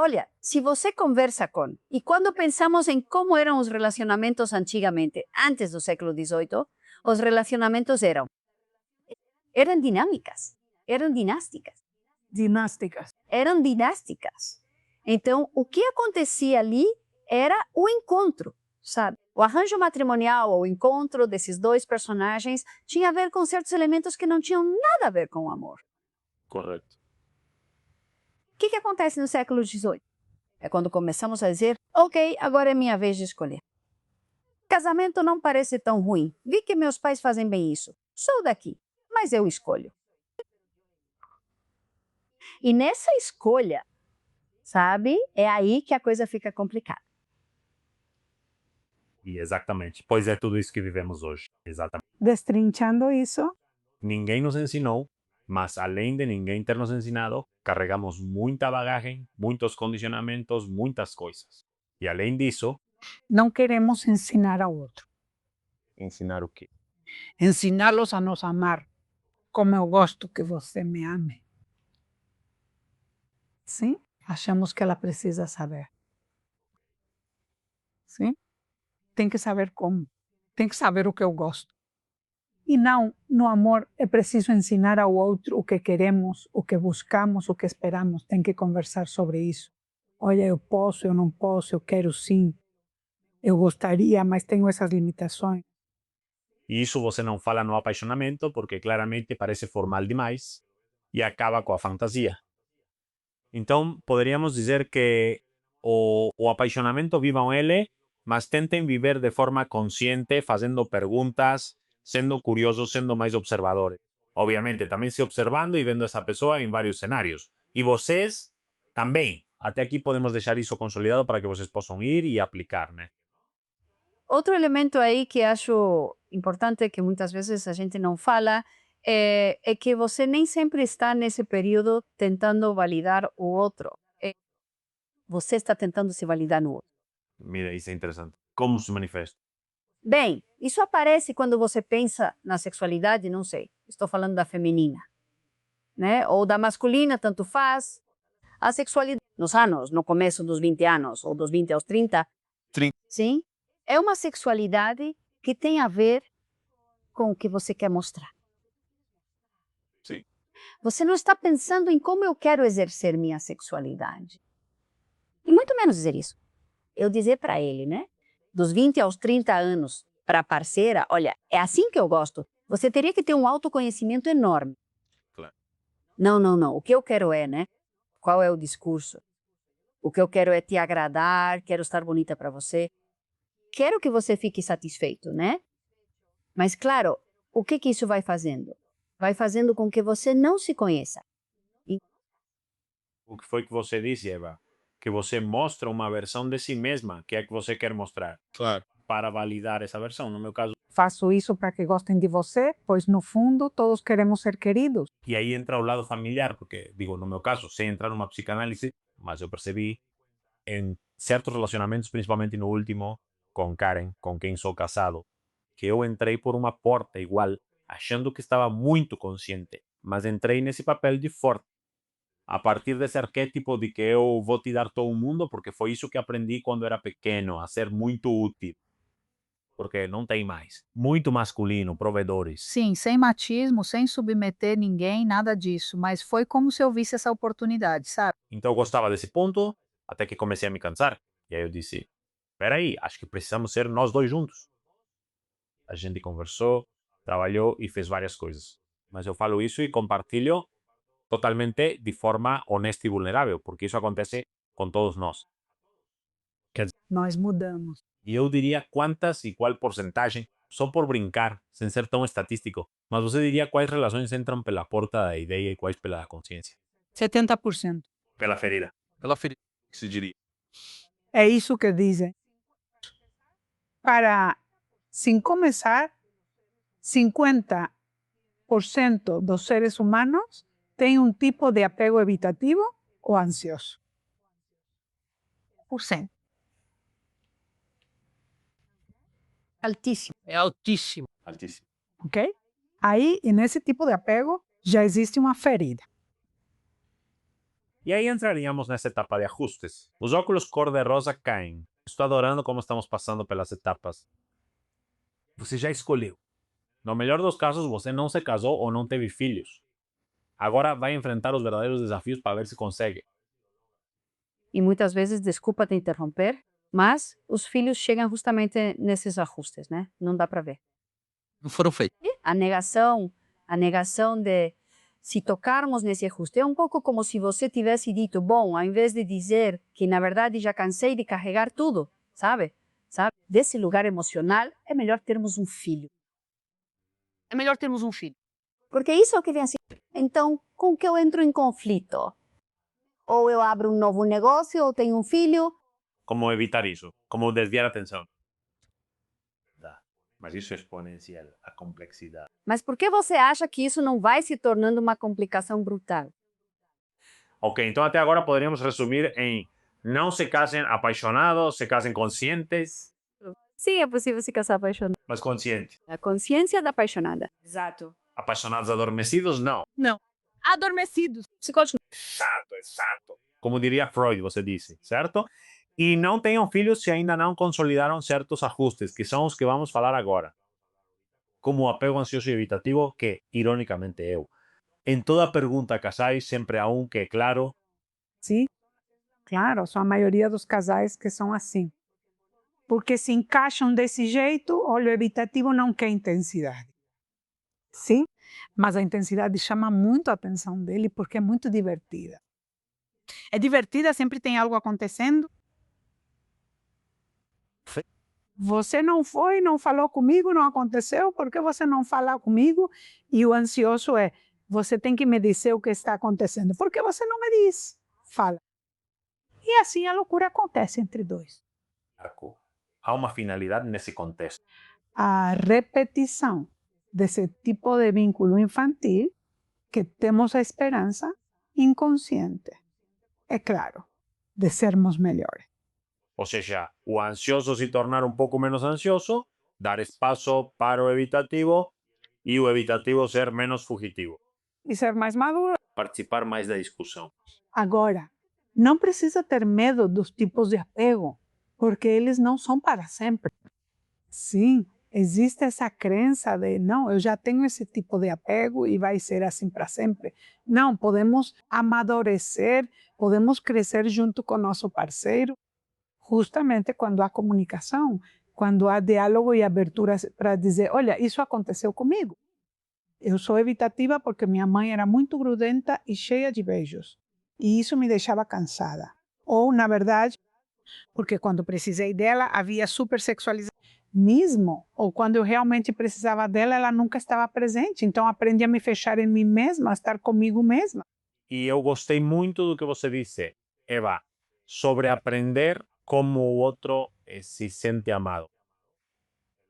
Olha, se você conversa com... E quando pensamos em como eram os relacionamentos antigamente, antes do século XVIII, os relacionamentos eram dinâmicas, eram dinásticas. Dinásticas. Eram dinásticas. Então, o que acontecia ali era o encontro, sabe? O arranjo matrimonial, o encontro desses dois personagens tinha a ver com certos elementos que não tinham nada a ver com o amor. Correto. O que acontece no século XVIII? É quando começamos a dizer, ok, agora é minha vez de escolher. Casamento não parece tão ruim. Vi que meus pais fazem bem isso. Sou daqui, mas eu escolho. E nessa escolha, sabe, é aí que a coisa fica complicada. E exatamente. Pois é tudo isso que vivemos hoje. Exatamente. Destrinchando isso, Ninguém nos ensinou, mas além de ninguém ter nos ensinado, carregamos muita bagagem, muitos condicionamentos, muitas coisas. E além disso, não queremos ensinar ao outro. ensinar o quê? Ensiná-los a nos amar, como eu gosto que você me ame. Sim? Achamos que ela precisa saber. Sim? Tem que saber como. Tem que saber o que eu gosto. E não, no amor é preciso ensinar ao outro o que queremos, o que buscamos, o que esperamos. Tem que conversar sobre isso. Olha, eu posso, eu não posso, eu quero sim. Eu gostaria, mas tenho essas limitações. E isso você não fala no apaixonamento, porque claramente parece formal demais e acaba com a fantasia. Então, poderíamos dizer que o apaixonamento vivam ele, mas tentem viver de forma consciente, fazendo perguntas, sendo curiosos, sendo mais observadores. Obviamente, também se observando e vendo essa pessoa em vários cenários. E vocês também. Até aqui podemos deixar isso consolidado para que vocês possam ir e aplicar, né? Outro elemento aí que acho importante, que muitas vezes a gente não fala, é que você nem sempre está nesse período tentando validar o outro. Você está tentando se validar no outro. Mira, isso é interessante. Como se manifesta? Bem, isso aparece quando você pensa na sexualidade, não sei, estou falando da feminina, né? Ou da masculina, tanto faz. A sexualidade nos anos, no começo dos 20 anos, ou dos 20 aos 30, sim, é uma sexualidade que tem a ver com o que você quer mostrar. Sim. Você não está pensando em como eu quero exercer minha sexualidade. E muito menos dizer isso. Eu dizer para ele, né? Dos 20 aos 30 anos, para a parceira, olha, é assim que eu gosto. Você teria que ter um autoconhecimento enorme. Claro. Não. O que eu quero é, né? Qual é o discurso? O que eu quero é te agradar, quero estar bonita para você. Quero que você fique satisfeito, né? Mas, claro, o que isso vai fazendo? Vai fazendo com que você não se conheça. O que foi que você disse, Eva? Que você mostra uma versão de si mesma, que é a que você quer mostrar, Claro. para validar essa versão. No meu caso, Faço isso para que gostem de você, pois no fundo todos queremos ser queridos. e aí entra o lado familiar, porque, digo, no meu caso, sem entrar numa psicanálise, mas eu percebi em certos relacionamentos, principalmente no último, com Karen, com quem sou casado, que eu entrei por uma porta igual, achando que estava muito consciente, mas entrei nesse papel de forte, a partir desse arquétipo de que eu vou te dar todo o mundo, porque foi isso que aprendi quando era pequeno, a ser muito útil. Porque não tem mais. Muito masculino, provedores. Sim, sem machismo, sem submeter ninguém, nada disso. Mas foi como se eu visse essa oportunidade, sabe? Então eu gostava desse ponto, até que comecei a me cansar. E aí eu disse, peraí, acho que precisamos ser nós dois juntos. A gente conversou, trabalhou e fez várias coisas. Mas eu falo isso e compartilho totalmente de forma honesta e vulnerável, porque isso acontece com todos nós. Nós mudamos. E eu diria quantas e qual porcentagem, só por brincar, sem ser tão estatístico, mas você diria quais relações entram pela porta da ideia e quais pela consciência? 70%. Pela ferida. Pela ferida, que se diria. É isso que dizem. Para, sem começar, 50% dos seres humanos têm um tipo de apego evitativo ou ansioso? Por cento. Altíssimo. É altíssimo. Altíssimo. Ok? Aí, e nesse tipo de apego, já existe uma ferida. E aí entraríamos nessa etapa de ajustes. Os óculos cor-de-rosa caem. Estou adorando como estamos passando pelas etapas. Você já escolheu. No melhor dos casos, você não se casou ou não teve filhos. Agora vai enfrentar os verdadeiros desafios para ver se consegue. E muitas vezes, desculpa te interromper, mas os filhos chegam justamente nesses ajustes, né? Não dá para ver. Não foram feitos. A negação de se tocarmos nesse ajuste. É um pouco como se você tivesse dito, bom, ao invés de dizer que na verdade já cansei de carregar tudo, sabe? Desse lugar emocional, é melhor termos um filho. É melhor termos um filho. Porque isso é o que vem assim. Então, com que eu entro em conflito? Ou eu abro um novo negócio, ou tenho um filho. Como evitar isso? Como desviar a atenção? Mas isso é exponencial, a complexidade. Mas por que você acha que isso não vai se tornando uma complicação brutal? Ok, então até agora poderíamos resumir em não se casem apaixonados, se casem conscientes, Sim, é possível se casar apaixonado. mas conscientes. A consciência da apaixonada. Exato. Apaixonados adormecidos, não. Não. Adormecidos. Psicótico. Exato. Como diria Freud, você disse, certo? E não tenham filhos se ainda não consolidaram certos ajustes, que são os que vamos falar agora. Como o apego ansioso e evitativo, que, ironicamente, eu. Em toda pergunta a casais, sempre há que é claro. Sim, claro, são a maioria dos casais que são assim. Porque se encaixam desse jeito, olha, o evitativo não quer intensidade. Sim, mas a intensidade chama muito a atenção dele porque é muito divertida. É divertida, sempre tem algo acontecendo. Você não foi, não falou comigo, não aconteceu, por que você não fala comigo? E o ansioso é, você tem que me dizer o que está acontecendo. Por que você não me diz? Fala. E assim a loucura acontece entre dois. Há uma finalidade nesse contexto. A repetição desse tipo de vínculo infantil que temos a esperança inconsciente, é claro, de sermos melhores. Ou seja, o ansioso se tornar um pouco menos ansioso, dar espaço para o evitativo e o evitativo ser menos fugitivo. E ser mais maduro. Participar mais da discussão. Agora, não precisa ter medo dos tipos de apego, porque eles não são para sempre. Sim, existe essa crença de, não, eu já tenho esse tipo de apego e vai ser assim para sempre. Não, podemos amadurecer, podemos crescer junto com nosso parceiro, justamente quando há comunicação, quando há diálogo e abertura para dizer, olha, isso aconteceu comigo. Eu sou evitativa porque minha mãe era muito grudenta e cheia de beijos. E isso me deixava cansada. Ou, na verdade, porque quando precisei dela, havia super sexualização. Mesmo, ou quando eu realmente precisava dela, ela nunca estava presente. Então, aprendi a me fechar em mim mesma, a estar comigo mesma. E eu gostei muito do que você disse, Eva, sobre aprender como o outro se sente amado.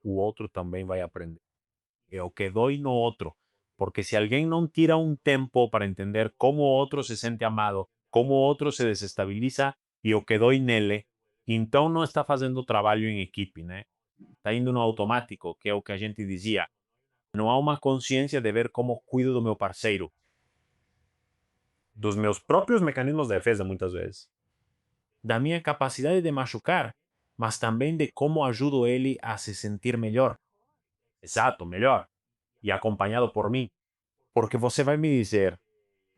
O outro também vai aprender. É o que dói no outro. Porque se alguém não tira um tempo para entender como o outro se sente amado, como o outro se desestabiliza e o que dói nele, então não está fazendo trabalho em equipe, né? Está indo no automático, que é o que a gente dizia. Não há uma consciência de ver como cuido do meu parceiro. Dos meus próprios mecanismos de defesa, muitas vezes. Da minha capacidade de machucar, mas também de como ajudo ele a se sentir melhor. Exato, melhor. E acompanhado por mim. Porque você vai me dizer,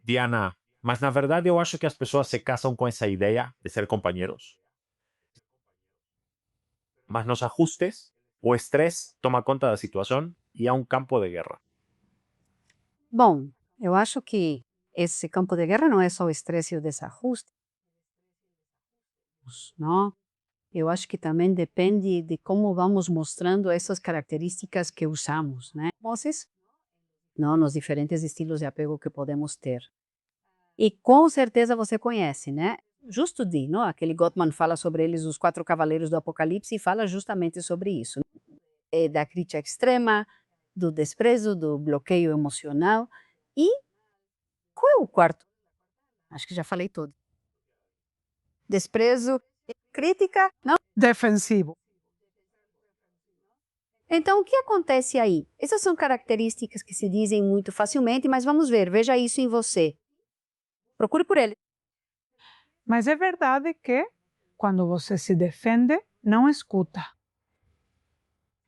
Diana, mas na verdade eu acho que as pessoas se casam com essa ideia de ser companheiros. Mas nos ajustes, o estresse toma conta da situação e há um campo de guerra. Bom, eu acho que esse campo de guerra não é só o estresse e o desajuste. Não? Eu acho que também depende de como vamos mostrando essas características que usamos, né? Moses? Não, nos diferentes estilos de apego que podemos ter. E com certeza você conhece, né? Justo de, não? Aquele Gottman fala sobre eles, os 4 cavaleiros do Apocalipse, e fala justamente sobre isso. É da crítica extrema, do desprezo, do bloqueio emocional. E qual é o quarto? Acho que já falei todo. desprezo, crítica, não? Defensivo. Então, o que acontece aí? Essas são características que se dizem muito facilmente, mas vamos ver, veja isso em você. Procure por ele. Mas é verdade que, quando você se defende, não escuta.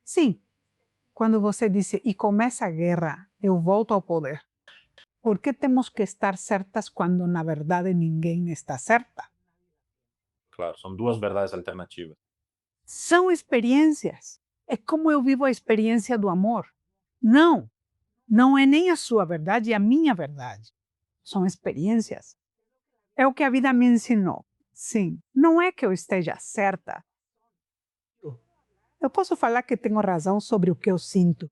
Sim, quando você diz, e começa a guerra, eu volto ao poder. Por que temos que estar certas quando, na verdade, ninguém está certa? Claro, são duas verdades alternativas. São experiências. É como eu vivo a experiência do amor. Não, não é nem a sua verdade e a minha verdade. São experiências. É o que a vida me ensinou. Sim, não é que eu esteja certa. Eu posso falar que tenho razão sobre o que eu sinto.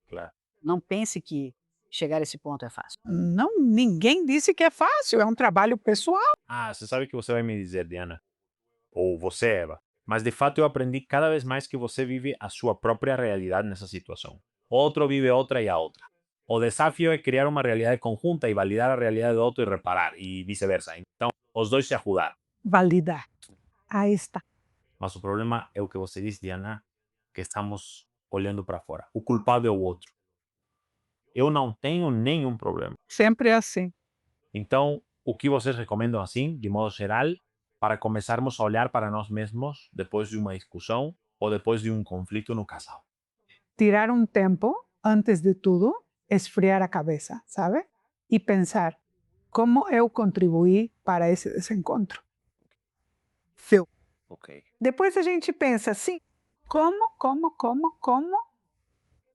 Claro. Não pense que chegar a esse ponto é fácil. Não, ninguém disse que é fácil, é um trabalho pessoal. Ah, você sabe que você vai me dizer, Diana. Ou você, Eva. Mas de fato eu aprendi cada vez mais que você vive a sua própria realidade nessa situação. Outro vive outra e a outra. O desafio é criar uma realidade conjunta e validar a realidade do outro e reparar, e vice-versa. Então, os dois se ajudaram. Validar. Aí está. Mas o problema é o que você disse, Diana, que estamos olhando para fora. O culpado é o outro. Eu não tenho nenhum problema. Sempre é assim. Então, o que vocês recomendam assim, de modo geral, para começarmos a olhar para nós mesmos depois de uma discussão ou depois de um conflito no casal? Tirar um tempo, antes de tudo, esfriar a cabeça, sabe? E pensar, como eu contribuí para esse desencontro? Ok. Depois a gente pensa assim, como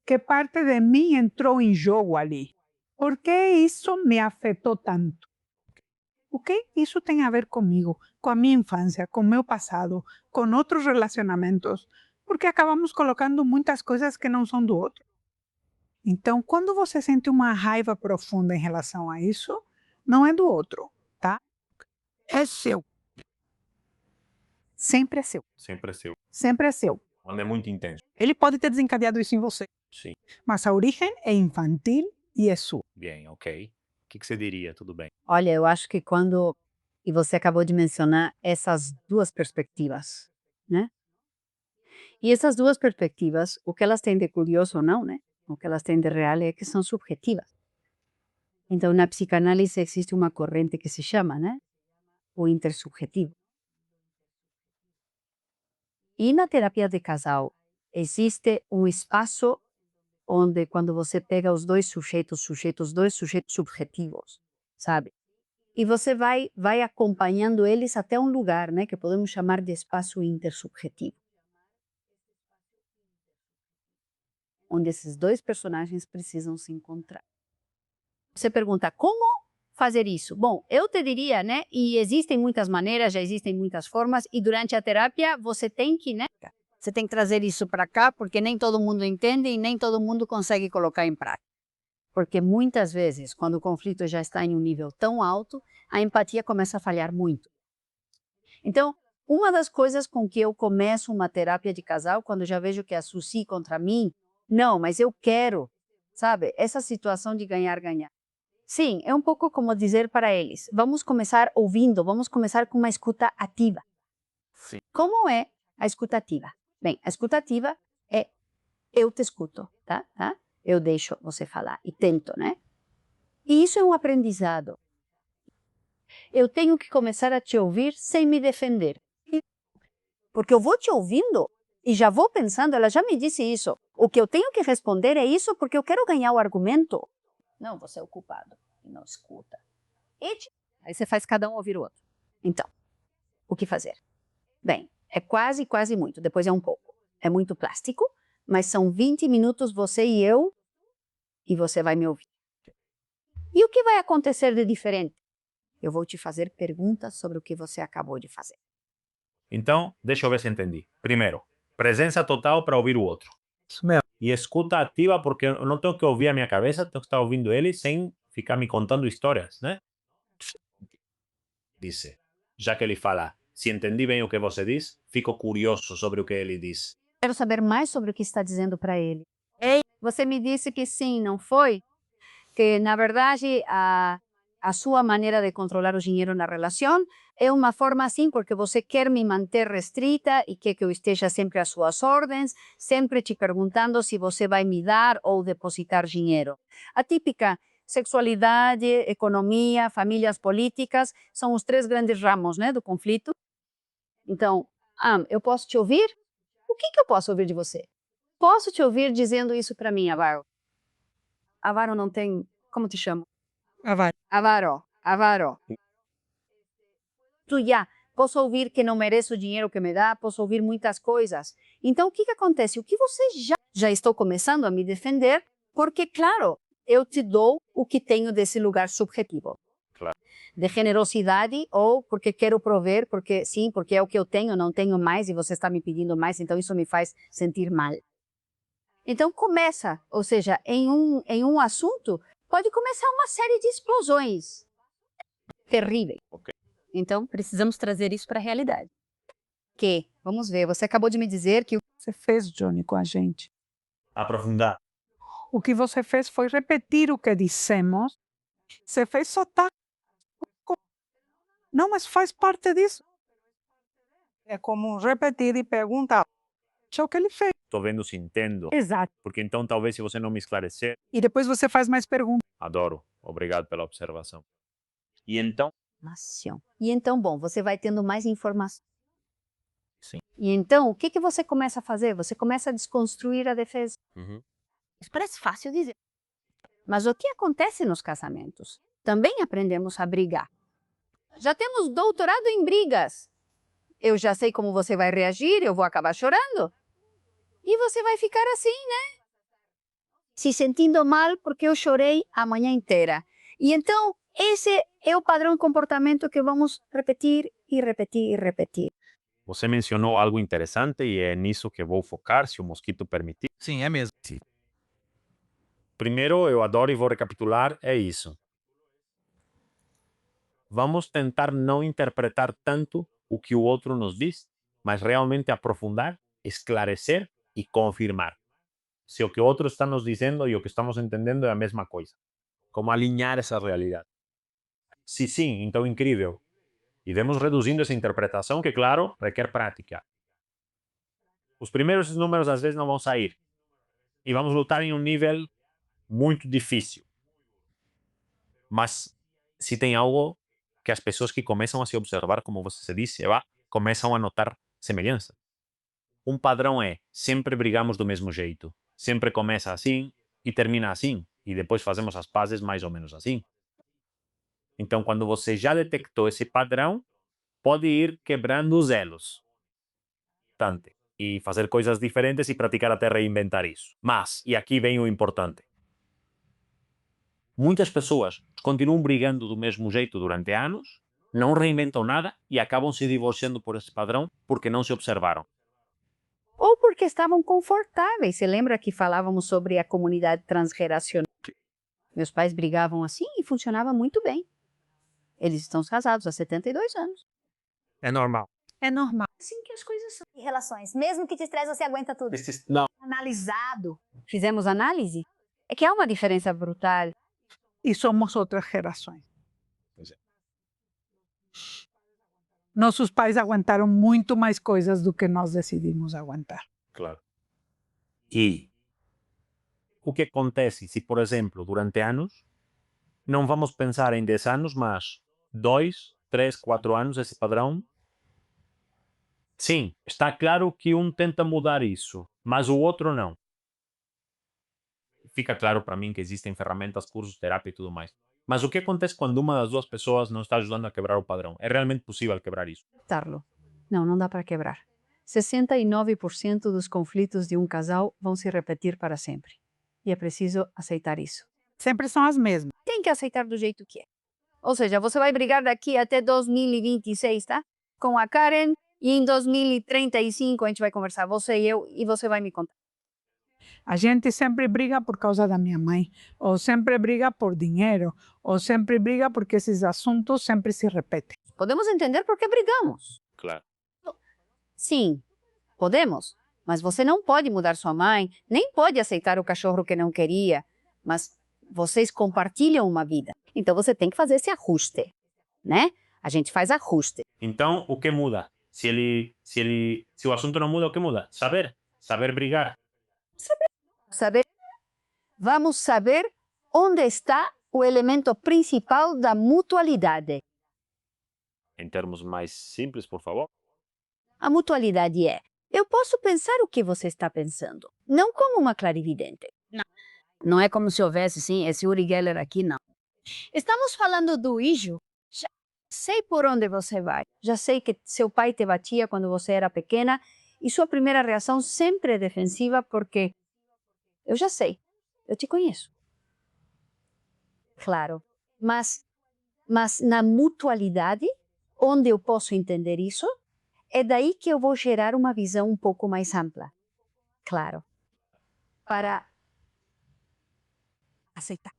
que parte de mim entrou em jogo ali? Por que isso me afetou tanto? O que isso tem a ver comigo, com a minha infância, com o meu passado, com outros relacionamentos? Porque acabamos colocando muitas coisas que não são do outro. Então, quando você sente uma raiva profunda em relação a isso, não é do outro, tá? É seu. Sempre é seu. Sempre é seu. Sempre é seu. Quando é muito intenso. Ele pode ter desencadeado isso em você. Sim. Mas a origem é infantil e é sua. Bem, ok. O que você diria? Tudo bem. Olha, eu acho que quando, e você acabou de mencionar essas duas perspectivas, né? E essas duas perspectivas, o que elas têm de curioso ou não, né? O que elas têm de real é que são subjetivas. Então, na psicanálise existe uma corrente que se chama, né? O intersubjetivo. E na terapia de casal, existe um espaço onde, quando você pega os dois sujeitos subjetivos, sabe? E você vai acompanhando eles até um lugar, né? Que podemos chamar de espaço intersubjetivo. Onde esses dois personagens precisam se encontrar. Você pergunta, como fazer isso? Bom, eu te diria, né? E existem muitas maneiras, já existem muitas formas, e durante a terapia você tem que, né? Você tem que trazer isso para cá, porque nem todo mundo entende e nem todo mundo consegue colocar em prática. Porque muitas vezes, quando o conflito já está em um nível tão alto, a empatia começa a falhar muito. Então, uma das coisas com que eu começo uma terapia de casal, quando já vejo que é a Suzy contra mim, não, mas eu quero, sabe? Essa situação de ganhar-ganhar. Sim, é um pouco como dizer para eles, vamos começar ouvindo, vamos começar com uma escuta ativa. Sim. Como é a escuta ativa? Bem, a escuta ativa é eu te escuto, tá? Eu deixo você falar e tento, né? E isso é um aprendizado. Eu tenho que começar a te ouvir sem me defender. Porque eu vou te ouvindo e já vou pensando, ela já me disse isso. O que eu tenho que responder é isso porque eu quero ganhar o argumento. Não, você é o culpado e não escuta. Aí você faz cada um ouvir o outro. Então, o que fazer? Bem, é quase muito, depois é um pouco. É muito plástico, mas são 20 minutos você e eu, e você vai me ouvir. E o que vai acontecer de diferente? Eu vou te fazer perguntas sobre o que você acabou de fazer. Então, deixa eu ver se entendi. Primeiro, presença total para ouvir o outro. Isso mesmo. E escuta ativa, porque eu não tenho que ouvir a minha cabeça, tenho que estar ouvindo ele sem ficar me contando histórias, né? Disse. Já que ele fala, se entendi bem o que você diz, fico curioso sobre o que ele diz. Quero saber mais sobre o que está dizendo para ele. Ei, você me disse que sim, não foi? Que, na verdade, a sua maneira de controlar o dinheiro na relação é uma forma assim porque você quer me manter restrita e quer que eu esteja sempre às suas ordens, sempre te perguntando se você vai me dar ou depositar dinheiro. A típica sexualidade, economia, famílias políticas são os 3 grandes ramos, né, do conflito. Então, eu posso te ouvir? O que eu posso ouvir de você? Posso te ouvir dizendo isso para mim, Avaro. Avaro não tem... Como te chamo? Avaro. Avaro. Posso ouvir que não mereço o dinheiro que me dá, posso ouvir muitas coisas. Então, o que acontece? O que você já estou começando a me defender, porque, claro, eu te dou o que tenho desse lugar subjetivo. Claro. De generosidade ou porque quero prover, porque sim, porque é o que eu tenho, não tenho mais e você está me pedindo mais, então isso me faz sentir mal. Então, começa, ou seja, em um assunto, pode começar uma série de explosões terríveis. Ok. Então, precisamos trazer isso para a realidade. Vamos ver, você acabou de me dizer que... Você fez, Johnny, com a gente. Aprofundar. O que você fez foi repetir o que dissemos. Você fez sotaque. Não, mas faz parte disso. É como repetir e perguntar. É o que ele fez. Estou vendo se entendo. Exato. Porque então, talvez, se você não me esclarecer... E depois você faz mais perguntas. Adoro. Obrigado pela observação. E então? E então, bom, você vai tendo mais informação. Sim. E então, o que você começa a fazer? Você começa a desconstruir a defesa. Uhum. Isso parece fácil dizer. Mas o que acontece nos casamentos? Também aprendemos a brigar. Já temos doutorado em brigas. Eu já sei como você vai reagir, eu vou acabar chorando. E você vai ficar assim, né? Se sentindo mal porque eu chorei a manhã inteira. E então, esse é o padrão de comportamento que vamos repetir e repetir e repetir. Você mencionou algo interessante e é nisso que vou focar, se o mosquito permitir. Sim, é mesmo. Primeiro, eu adoro e vou recapitular, é isso. Vamos tentar não interpretar tanto o que o outro nos diz, mas realmente aprofundar, esclarecer e confirmar. Se o que o outro está nos dizendo e o que estamos entendendo é a mesma coisa. Como alinhar essa realidade. Se sim, então incrível. E vamos reduzindo essa interpretação que, claro, requer prática. Os primeiros números às vezes não vão sair. E vamos lutar em um nível muito difícil. Mas se tem algo que as pessoas que começam a se observar, como você disse, começam a notar semelhança. Um padrão é, sempre brigamos do mesmo jeito. Sempre começa assim e termina assim. E depois fazemos as pazes mais ou menos assim. Então, quando você já detectou esse padrão, pode ir quebrando os elos. Tanto. E fazer coisas diferentes e praticar até reinventar isso. Mas, e aqui vem o importante. Muitas pessoas continuam brigando do mesmo jeito durante anos, não reinventam nada e acabam se divorciando por esse padrão porque não se observaram. Ou porque estavam confortáveis. Você lembra que falávamos sobre a comunidade transgeracional? Meus pais brigavam assim e funcionava muito bem. Eles estão casados há 72 anos. É normal. É normal. Assim que as coisas são. E relações. Mesmo que te estresse, você aguenta tudo. Não. Analisado. Fizemos análise? É que há uma diferença brutal. E somos outras gerações. Pois é. Nossos pais aguentaram muito mais coisas do que nós decidimos aguentar. Claro. E o que acontece se, por exemplo, durante anos, não vamos pensar em 10 anos, mas 2, 3, 4 anos, esse padrão? Sim, está claro que um tenta mudar isso, mas o outro não. Fica claro para mim que existem ferramentas, cursos, terapia e tudo mais. Mas o que acontece quando uma das duas pessoas não está ajudando a quebrar o padrão? É realmente possível quebrar isso? Tarlo. Não dá para quebrar. 69% dos conflitos de um casal vão se repetir para sempre. E é preciso aceitar isso. Sempre são as mesmas. Tem que aceitar do jeito que é. Ou seja, você vai brigar daqui até 2026, tá? Com a Karen, e em 2035 a gente vai conversar, você e eu, e você vai me contar. A gente sempre briga por causa da minha mãe, ou sempre briga por dinheiro, ou sempre briga porque esses assuntos sempre se repetem. Podemos entender por que brigamos. Claro. Sim, podemos. Mas você não pode mudar sua mãe, nem pode aceitar o cachorro que não queria. Mas vocês compartilham uma vida. Então você tem que fazer esse ajuste, né? A gente faz ajuste. Então, o que muda? Se o assunto não muda, o que muda? Saber brigar. Saber, vamos saber onde está o elemento principal da mutualidade. Em termos mais simples, por favor. A mutualidade é: eu posso pensar o que você está pensando, não como uma clarividente. Não é como se houvesse, sim, esse Uri Geller aqui, não. Estamos falando do Ijo. Já sei por onde você vai. Já sei que seu pai te batia quando você era pequena e sua primeira reação sempre é defensiva porque eu já sei, eu te conheço. Claro, mas na mutualidade, onde eu posso entender isso, é daí que eu vou gerar uma visão um pouco mais ampla. Claro. Para aceitar.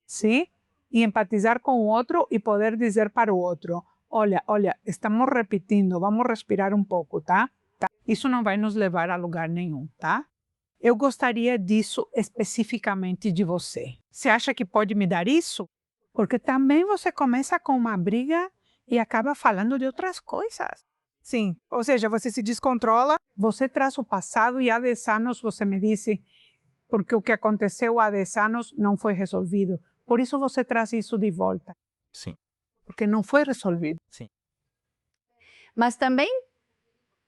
¿sí? Y empatizar con otro y poder dizer para o outro, olha, estamos repetindo, vamos respirar um pouco, tá? Isso não vai nos levar a lugar nenhum, tá? Eu gostaria disso especificamente de você. Você acha que pode me dar isso? Porque também você começa com uma briga e acaba falando de outras coisas. Sim, ou seja, você se descontrola, você traz o passado e há 10 anos você me disse porque o que aconteceu há 10 anos não foi resolvido. Por isso você traz isso de volta. Sim. Porque não foi resolvido. Sim. Mas também,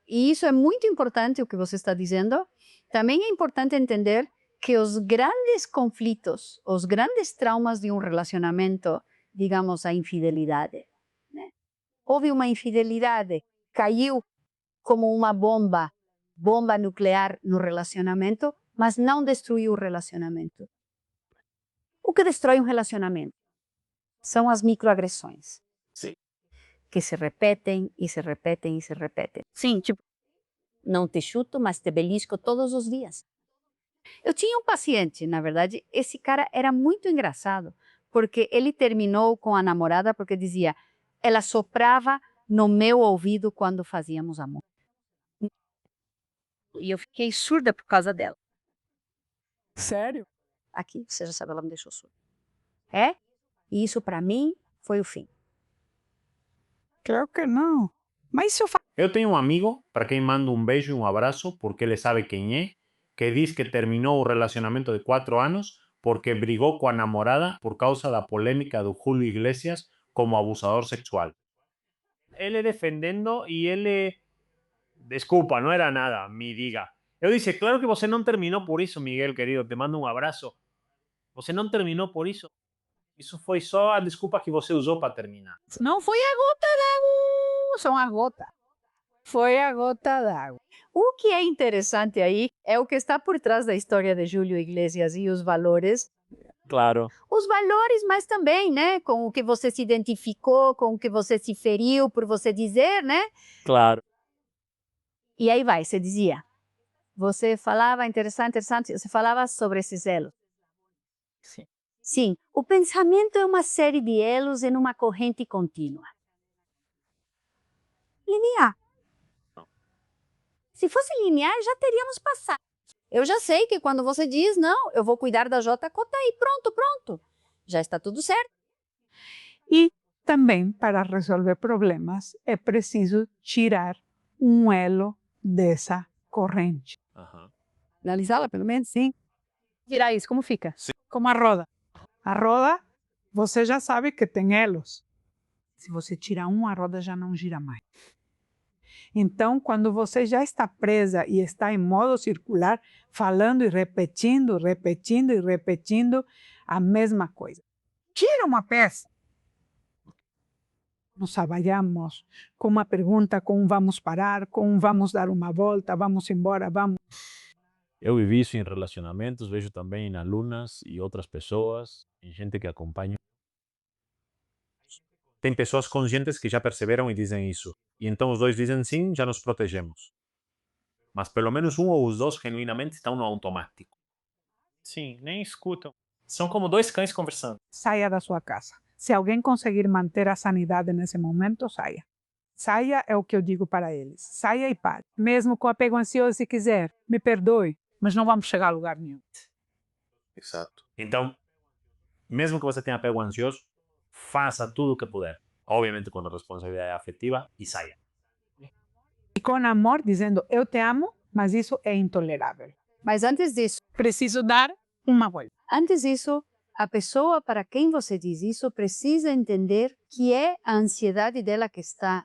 e isso é muito importante o que você está dizendo, também é importante entender que os grandes conflitos, os grandes traumas de um relacionamento, digamos a infidelidade, né? Houve uma infidelidade, caiu como uma bomba nuclear no relacionamento, mas não destruiu o relacionamento. O que destrói um relacionamento são as microagressões. Sim. Que se repetem e se repetem e se repetem. Sim, tipo, Não te chuto, mas te belisco todos os dias. Eu tinha um paciente, na verdade, esse cara era muito engraçado, porque ele terminou com a namorada porque dizia, ela soprava no meu ouvido quando fazíamos amor. e eu fiquei surda por causa dela. Sério? Aqui, você já sabe, ela me deixou surda. É? E isso para mim foi o fim. Claro que não. Mas se eu Eu tenho um amigo para quem mando um beijo e um abraço porque ele sabe quem é, que diz que terminou o relacionamento de 4 anos porque brigou com a namorada por causa da polêmica do Julio Iglesias como abusador sexual. Ele defendendo e ele... Desculpa, não era nada, me diga. Eu disse, claro que você não terminou por isso, Miguel, querido, te mando um abraço. Você não terminou por isso. Isso foi só a desculpa que você usou para terminar. Não foi a gota d'água, só uma gota. Foi a gota d'água. O que é interessante aí é o que está por trás da história de Julio Iglesias e os valores. Claro. Os valores, mas também, né, com o que você se identificou, com o que você se feriu por você dizer, né? Claro. E aí vai, você dizia. Você falava, interessante, você falava sobre esses elos. Sim. Sim, o pensamento é uma série de elos em uma corrente contínua. Linear. Se fosse linear, já teríamos passado. Eu já sei que quando você diz, não, eu vou cuidar da JJ e pronto. Já está tudo certo. E também, para resolver problemas, é preciso tirar um elo dessa corrente. Analisá-la, pelo menos, sim. Virar isso, como fica? Como a roda. A roda, você já sabe que tem elos. Se você tirar um, a roda já não gira mais. Então, quando você já está presa e está em modo circular, falando e repetindo a mesma coisa. Tira uma peça. Nos trabalhamos com uma pergunta, com um vamos parar, com um vamos dar uma volta, vamos embora, vamos. Eu vivi isso em relacionamentos, vejo também em alunas e outras pessoas, em gente que acompanho. Tem pessoas conscientes que já perceberam e dizem isso. E então os dois dizem sim, já nos protegemos. Mas pelo menos um ou os dois genuinamente estão no automático. Sim, nem escutam. São como dois cães conversando. Saia da sua casa. Se alguém conseguir manter a sanidade nesse momento, saia. Saia é o que eu digo para eles. Saia e pare. Mesmo com apego ansioso, se quiser, me perdoe, mas não vamos chegar a lugar nenhum. Exato. Então, mesmo que você tenha apego ansioso, faça tudo o que puder. Obviamente com responsabilidade afetiva e saia. E com amor, dizendo eu te amo, mas isso é intolerável. Mas antes disso, Preciso dar uma volta. antes disso, a pessoa para quem você diz isso precisa entender que é a ansiedade dela que está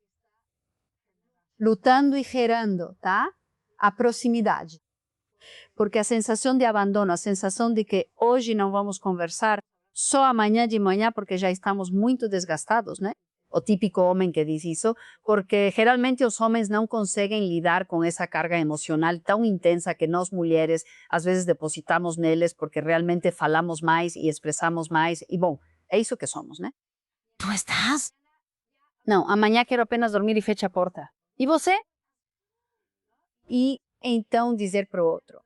lutando e gerando, tá? A proximidade. Porque a sensação de abandono, a sensação de que hoje não vamos conversar, só amanhã de manhã, porque já estamos muito desgastados, né? O típico homem que diz isso, porque geralmente os homens não conseguem lidar com essa carga emocional tão intensa que nós mulheres às vezes depositamos neles porque realmente falamos mais e expressamos mais. E bom, é isso que somos, né? Tu estás? Não, amanhã quero apenas dormir e fecha a porta. E você? E então dizer para o outro: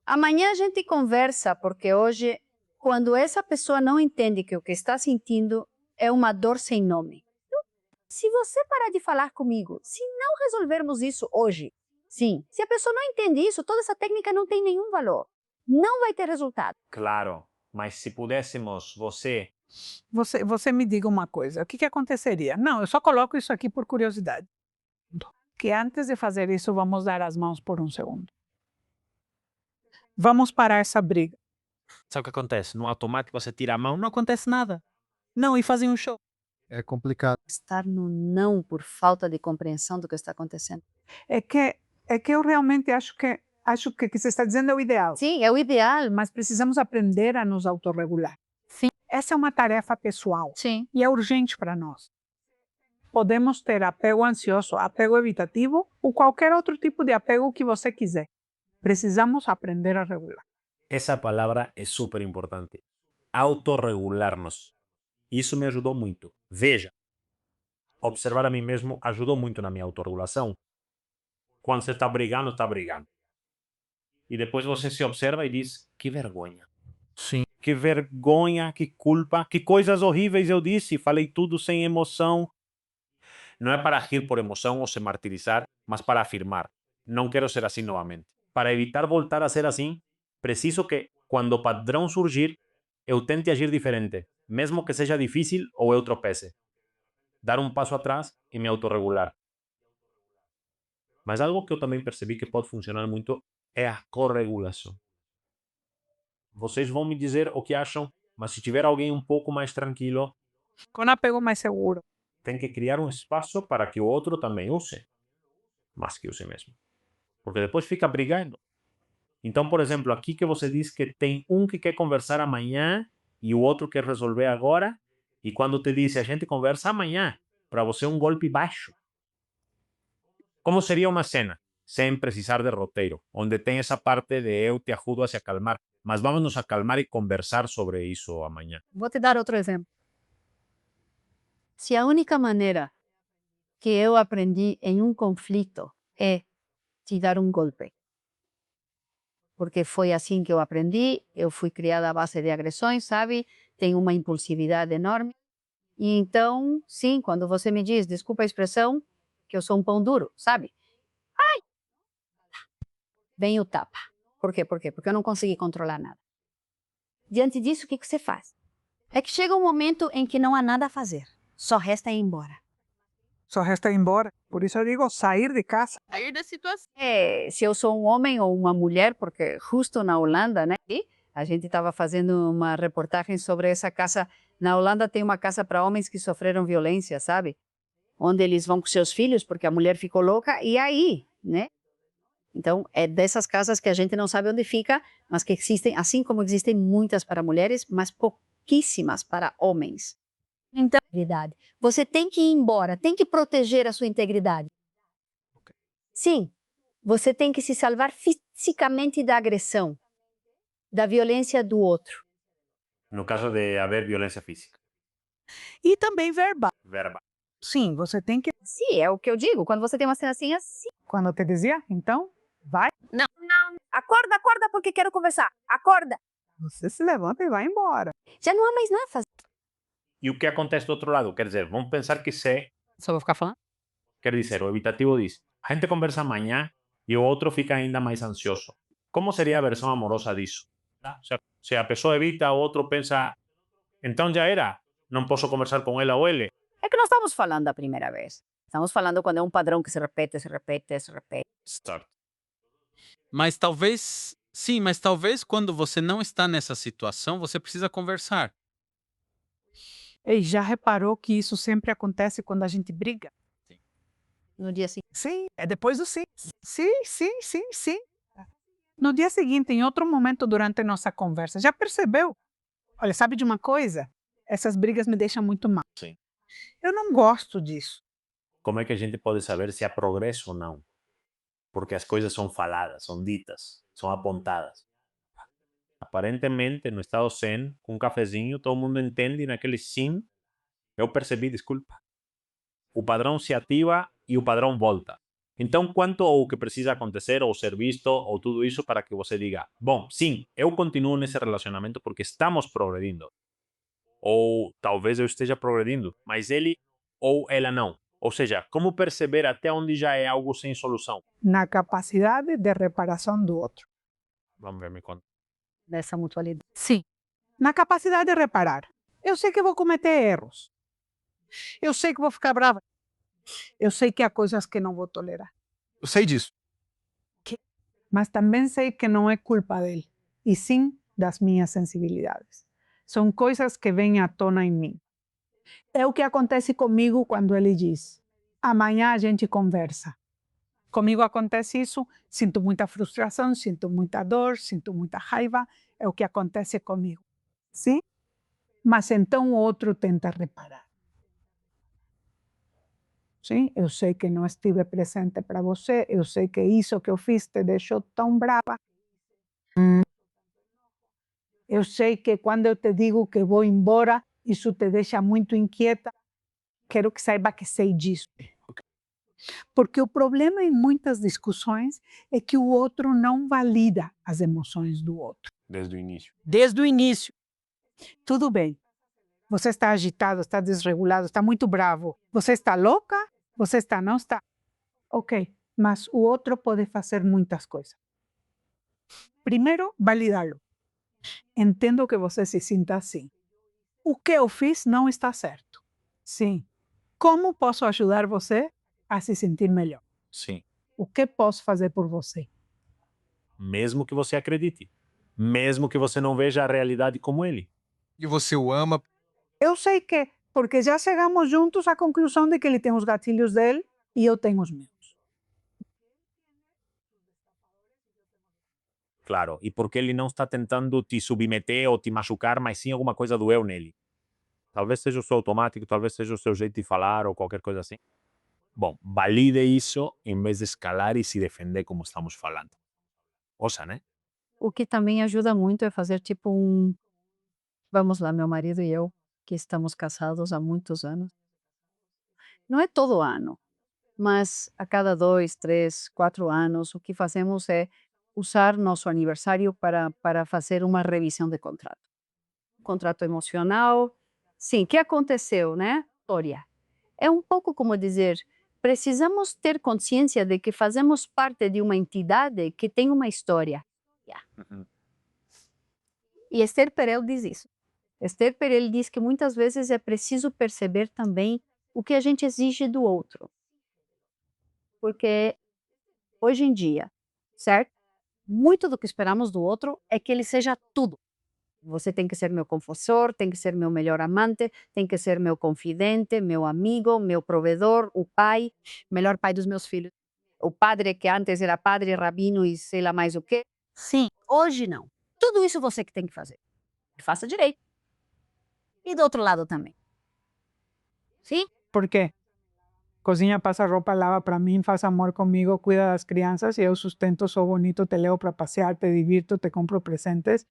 amanhã a gente conversa, porque hoje, quando essa pessoa não entende que o que está sentindo é uma dor sem nome. Se você parar de falar comigo, se não resolvermos isso hoje, sim, se a pessoa não entende isso, toda essa técnica não tem nenhum valor. Não vai ter resultado. Claro, mas se pudéssemos, Você me diga uma coisa, o que aconteceria? Não, eu só coloco isso aqui por curiosidade. Que antes de fazer isso, vamos dar as mãos por um segundo. Vamos parar essa briga. Sabe o que acontece? No automático você tira a mão, não acontece nada. Não, e fazem um show. É complicado. Estar no não por falta de compreensão do que está acontecendo. É que eu realmente acho que o que você está dizendo é o ideal. Sim, é o ideal. Mas precisamos aprender a nos autorregular. Sim. Essa é uma tarefa pessoal. Sim. E é urgente para nós. Podemos ter apego ansioso, apego evitativo ou qualquer outro tipo de apego que você quiser. Precisamos aprender a regular. essa palavra é super importante. Autorregular-nos. Isso me ajudou muito. Veja, observar a mim mesmo ajudou muito na minha autorregulação. Quando você está brigando, está brigando. E depois você se observa e diz, que vergonha. Sim. Que vergonha, que culpa, que coisas horríveis eu disse, falei tudo sem emoção. Não é para rir por emoção ou se martirizar, mas para afirmar, não quero ser assim novamente. Para evitar voltar a ser assim, preciso que, quando o padrão surgir, eu tente agir diferente, mesmo que seja difícil ou eu tropece. Dar um passo atrás e me autorregular. Mas algo que eu também percebi que pode funcionar muito é a corregulação. Vocês vão me dizer o que acham, mas se tiver alguém um pouco mais tranquilo, Com apego mais seguro. tem que criar um espaço para que o outro também use, mas que use mesmo. Porque depois fica brigando. Então, por exemplo, aqui que você diz que tem um que quer conversar amanhã e o outro quer resolver agora, e quando te diz a gente conversa amanhã, para você um golpe baixo. Como seria uma cena, sem precisar de roteiro, onde tem essa parte de eu te ajudo a se acalmar, mas vamos nos acalmar e conversar sobre isso amanhã. Vou te dar outro exemplo. Se a única maneira que eu aprendi em um conflito é te dar um golpe, porque foi assim que eu aprendi, eu fui criada à base de agressões, sabe? Tenho uma impulsividade enorme. E então, sim, quando você me diz, desculpa a expressão, que eu sou um pão duro, sabe? Ai! Vem o tapa. Por quê? Porque eu não consegui controlar nada. Diante disso, o que você faz? É que chega um momento em que não há nada a fazer. Só resta ir embora. Só resta ir embora. Por isso eu digo sair de casa. Sair da situação. Se eu sou um homem ou uma mulher, porque justo na Holanda, né? A gente estava fazendo uma reportagem sobre essa casa. Na Holanda tem uma casa para homens que sofreram violência, sabe? Onde eles vão com seus filhos porque a mulher ficou louca e aí, né? Então, é dessas casas que a gente não sabe onde fica, mas que existem, assim como existem muitas para mulheres, mas pouquíssimas para homens. Então, você tem que ir embora, tem que proteger a sua integridade. Sim, você tem que se salvar fisicamente da agressão, da violência do outro. No caso de haver violência física. E também verbal. Verbal. Sim, você tem que... Sim, é o que eu digo. Quando você tem uma cena assim, assim. Quando eu te dizia, então, vai. Não. Acorda, acorda, porque quero conversar. Acorda. Você se levanta e vai embora. Já não há mais nada a fazer. E o que acontece do outro lado? Quer dizer, vamos pensar que só vou ficar falando? quer dizer, o evitativo diz, a gente conversa amanhã e o outro fica ainda mais ansioso. Como seria a versão amorosa disso? Se a pessoa evita, o outro pensa, então já era, não posso conversar com ela ou ele. É que não estamos falando a primeira vez. Estamos falando quando é um padrão que se repete, se repete, se repete. Certo. Mas talvez, sim, mas talvez quando você não está nessa situação, você precisa conversar. E já reparou que isso sempre acontece quando a gente briga? No dia seguinte. Sim, é depois do sim. Sim, sim, sim, sim. No dia seguinte, em outro momento durante a nossa conversa, já percebeu? Olha, sabe de uma coisa? Essas brigas me deixam muito mal. Sim. Eu não gosto disso. Como é que a gente pode saber se há progresso ou não? Porque as coisas são faladas, são ditas, são apontadas. Aparentemente, no estado zen, com um cafezinho, todo mundo entende e naquele sim, eu percebi, desculpa. O padrão se ativa e o padrão volta. Então, quanto ou que precisa acontecer ou ser visto ou tudo isso para que você diga, bom, sim, eu continuo nesse relacionamento porque estamos progredindo. Ou talvez eu esteja progredindo, mas ele ou ela não. Ou seja, como perceber até onde já é algo sem solução? Na capacidade de reparação do outro. Vamos ver, me conta. Dessa mutualidade. Sim. Na capacidade de reparar. Eu sei que vou cometer erros. Eu sei que vou ficar brava. Eu sei que há coisas que não vou tolerar. Eu sei disso. Mas também sei que não é culpa dele, e sim das minhas sensibilidades. São coisas que vêm à tona em mim. É o que acontece comigo quando ele diz: amanhã a gente conversa. Comigo acontece isso, sinto muita frustração, sinto muita dor, sinto muita raiva, é o que acontece comigo. Sim? Mas então o outro tenta reparar. Sim? Eu sei que não estive presente para você, eu sei que isso que eu fiz te deixou tão brava. Eu sei que quando eu te digo que vou embora, isso te deixa muito inquieta. Quero que saiba que sei disso. Porque o problema em muitas discussões é que o outro não valida as emoções do outro. Desde o início. Desde o início. Tudo bem. Você está agitado, está desregulado, está muito bravo. Você está louca? Você está, não está? Ok, mas o outro pode fazer muitas coisas. Primeiro, validá-lo. Entendo que você se sinta assim. O que eu fiz não está certo. Sim. Como posso ajudar você a se sentir melhor? Sim. O que posso fazer por você? Mesmo que você acredite. Mesmo que você não veja a realidade como ele. E você o ama. Eu sei que, porque já chegamos juntos à conclusão de que ele tem os gatilhos dele e eu tenho os meus. Claro. E porque ele não está tentando te submeter ou te machucar, mas sim alguma coisa do eu nele. Talvez seja o seu automático, talvez seja o seu jeito de falar ou qualquer coisa assim. Bom, valide isso em vez de escalar e se defender como estamos falando. Ouça, né? O que também ajuda muito é fazer tipo um. Vamos lá, meu marido e eu, que estamos casados há muitos anos. Não é todo ano, mas a cada 2, 3, 4 anos, o que fazemos é usar nosso aniversário para fazer uma revisão de contrato. Contrato emocional. Sim, o que aconteceu, né? História. É um pouco como dizer, precisamos ter consciência de que fazemos parte de uma entidade que tem uma história. E Esther Perel diz isso. Esther Perel diz que muitas vezes é preciso perceber também o que a gente exige do outro. Porque hoje em dia, certo? Muito do que esperamos do outro é que ele seja tudo. Você tem que ser meu confessor, tem que ser meu melhor amante, tem que ser meu confidente, meu amigo, meu provedor, o pai, melhor pai dos meus filhos. O padre que antes era padre, rabino e sei lá mais o quê. Sim, hoje não. Tudo isso você que tem que fazer. E faça direito. E do outro lado também. Sim? Por quê? Cozinha, passa roupa, lava para mim, faz amor comigo, cuida das crianças e eu sustento, sou bonito, te levo para passear, te divirto, te compro presentes.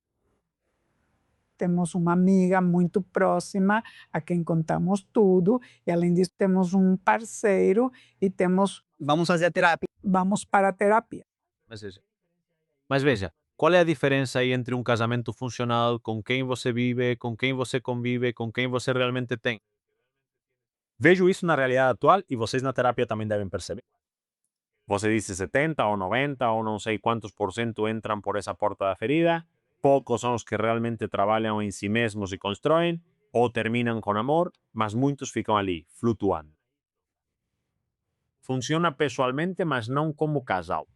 Temos uma amiga muito próxima a quem contamos tudo e além disso temos um parceiro e temos... Vamos fazer a terapia. Vamos para a terapia. Mas veja, qual é a diferença aí entre um casamento funcional, com quem você vive, com quem você convive, com quem você realmente tem? Vejo isso na realidade atual e vocês na terapia também devem perceber. Você disse 70 ou 90 ou não sei quantos por cento entram por essa porta da ferida, poucos são os que realmente trabalham em si mesmos e constroem, Ou terminam com amor, mas muitos ficam ali, flutuando. Funciona pessoalmente, mas não como casal.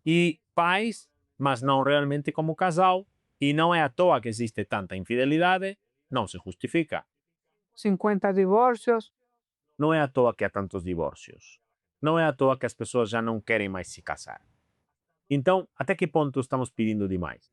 E pais, mas não realmente como casal. E não é à toa que existe tanta infidelidade, não se justifica. 50 divórcios. Não é à toa que há tantos divórcios. Não é à toa que as pessoas já não querem mais se casar. Então, até que ponto estamos pedindo demais?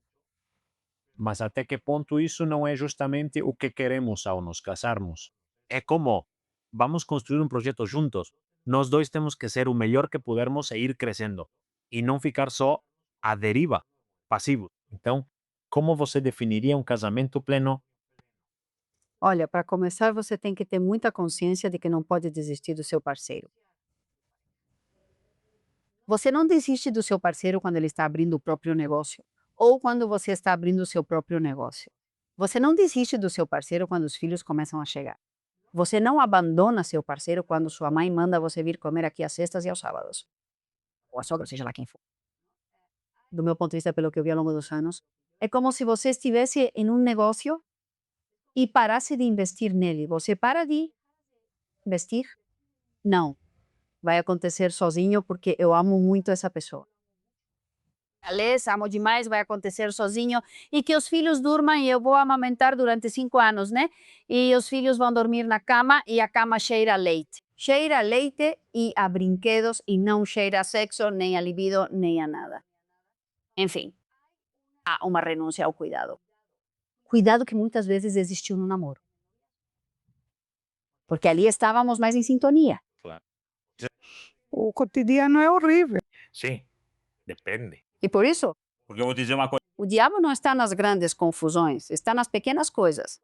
Mas até que ponto isso não é justamente o que queremos ao nos casarmos? É como, vamos construir um projeto juntos. Nós dois temos que ser o melhor que pudermos e ir crescendo. E não ficar só à deriva, passivo. Então, como você definiria um casamento pleno? Olha, para começar, você tem que ter muita consciência de que não pode desistir do seu parceiro. Você não desiste do seu parceiro quando ele está abrindo o próprio negócio ou quando você está abrindo o seu próprio negócio. Você não desiste do seu parceiro quando os filhos começam a chegar. Você não abandona seu parceiro quando sua mãe manda você vir comer aqui às sextas e aos sábados. Ou a sogra, seja lá quem for. Do meu ponto de vista, pelo que eu vi ao longo dos anos, é como se você estivesse em um negócio e parasse de investir nele. Você para de investir? Não. Vai acontecer sozinho porque eu amo muito essa pessoa. Aliás, amo demais, vai acontecer sozinho. E que os filhos durmam e eu vou amamentar durante 5 anos, né? E os filhos vão dormir na cama e a cama cheira a leite. Cheira a leite e a brinquedos e não cheira a sexo, nem a libido, nem a nada. Enfim, Há uma renúncia ao cuidado. Cuidado que muitas vezes existiu no namoro. Porque ali estávamos mais em sintonia. O cotidiano é horrível. Sim, depende. E por isso, Porque eu vou dizer uma coisa. o diabo não está nas grandes confusões, está nas pequenas coisas.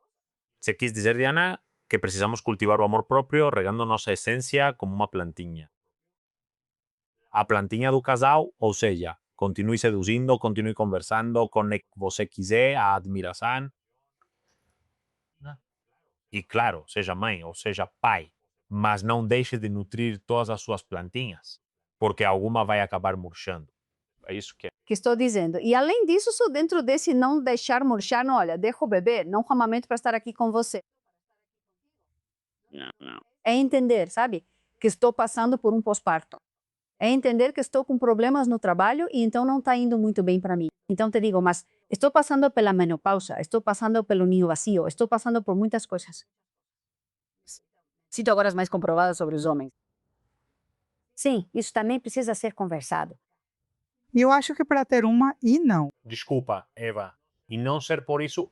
Você quis dizer, Diana, que precisamos cultivar o amor próprio regando nossa essência como uma plantinha. A plantinha do casal, ou seja, continue seduzindo, continue conversando com quem você quiser, a admiração. E claro, seja mãe ou seja pai, mas não deixe de nutrir todas as suas plantinhas, porque alguma vai acabar murchando. É isso que é. Que estou dizendo. E além disso, só dentro desse não deixar murchar, não, olha, deixa o bebê, não amamento para estar aqui com você. não. É entender, sabe, que estou passando por um pós-parto. É entender que estou com problemas no trabalho e então não está indo muito bem para mim. Então te digo, mas estou passando pela menopausa, estou passando pelo ninho vazio, estou passando por muitas coisas. Sinto agora as mais comprovadas sobre os homens. Sim, isso também precisa ser conversado. E eu acho que para ter uma e não. Desculpa, Eva, e não ser por isso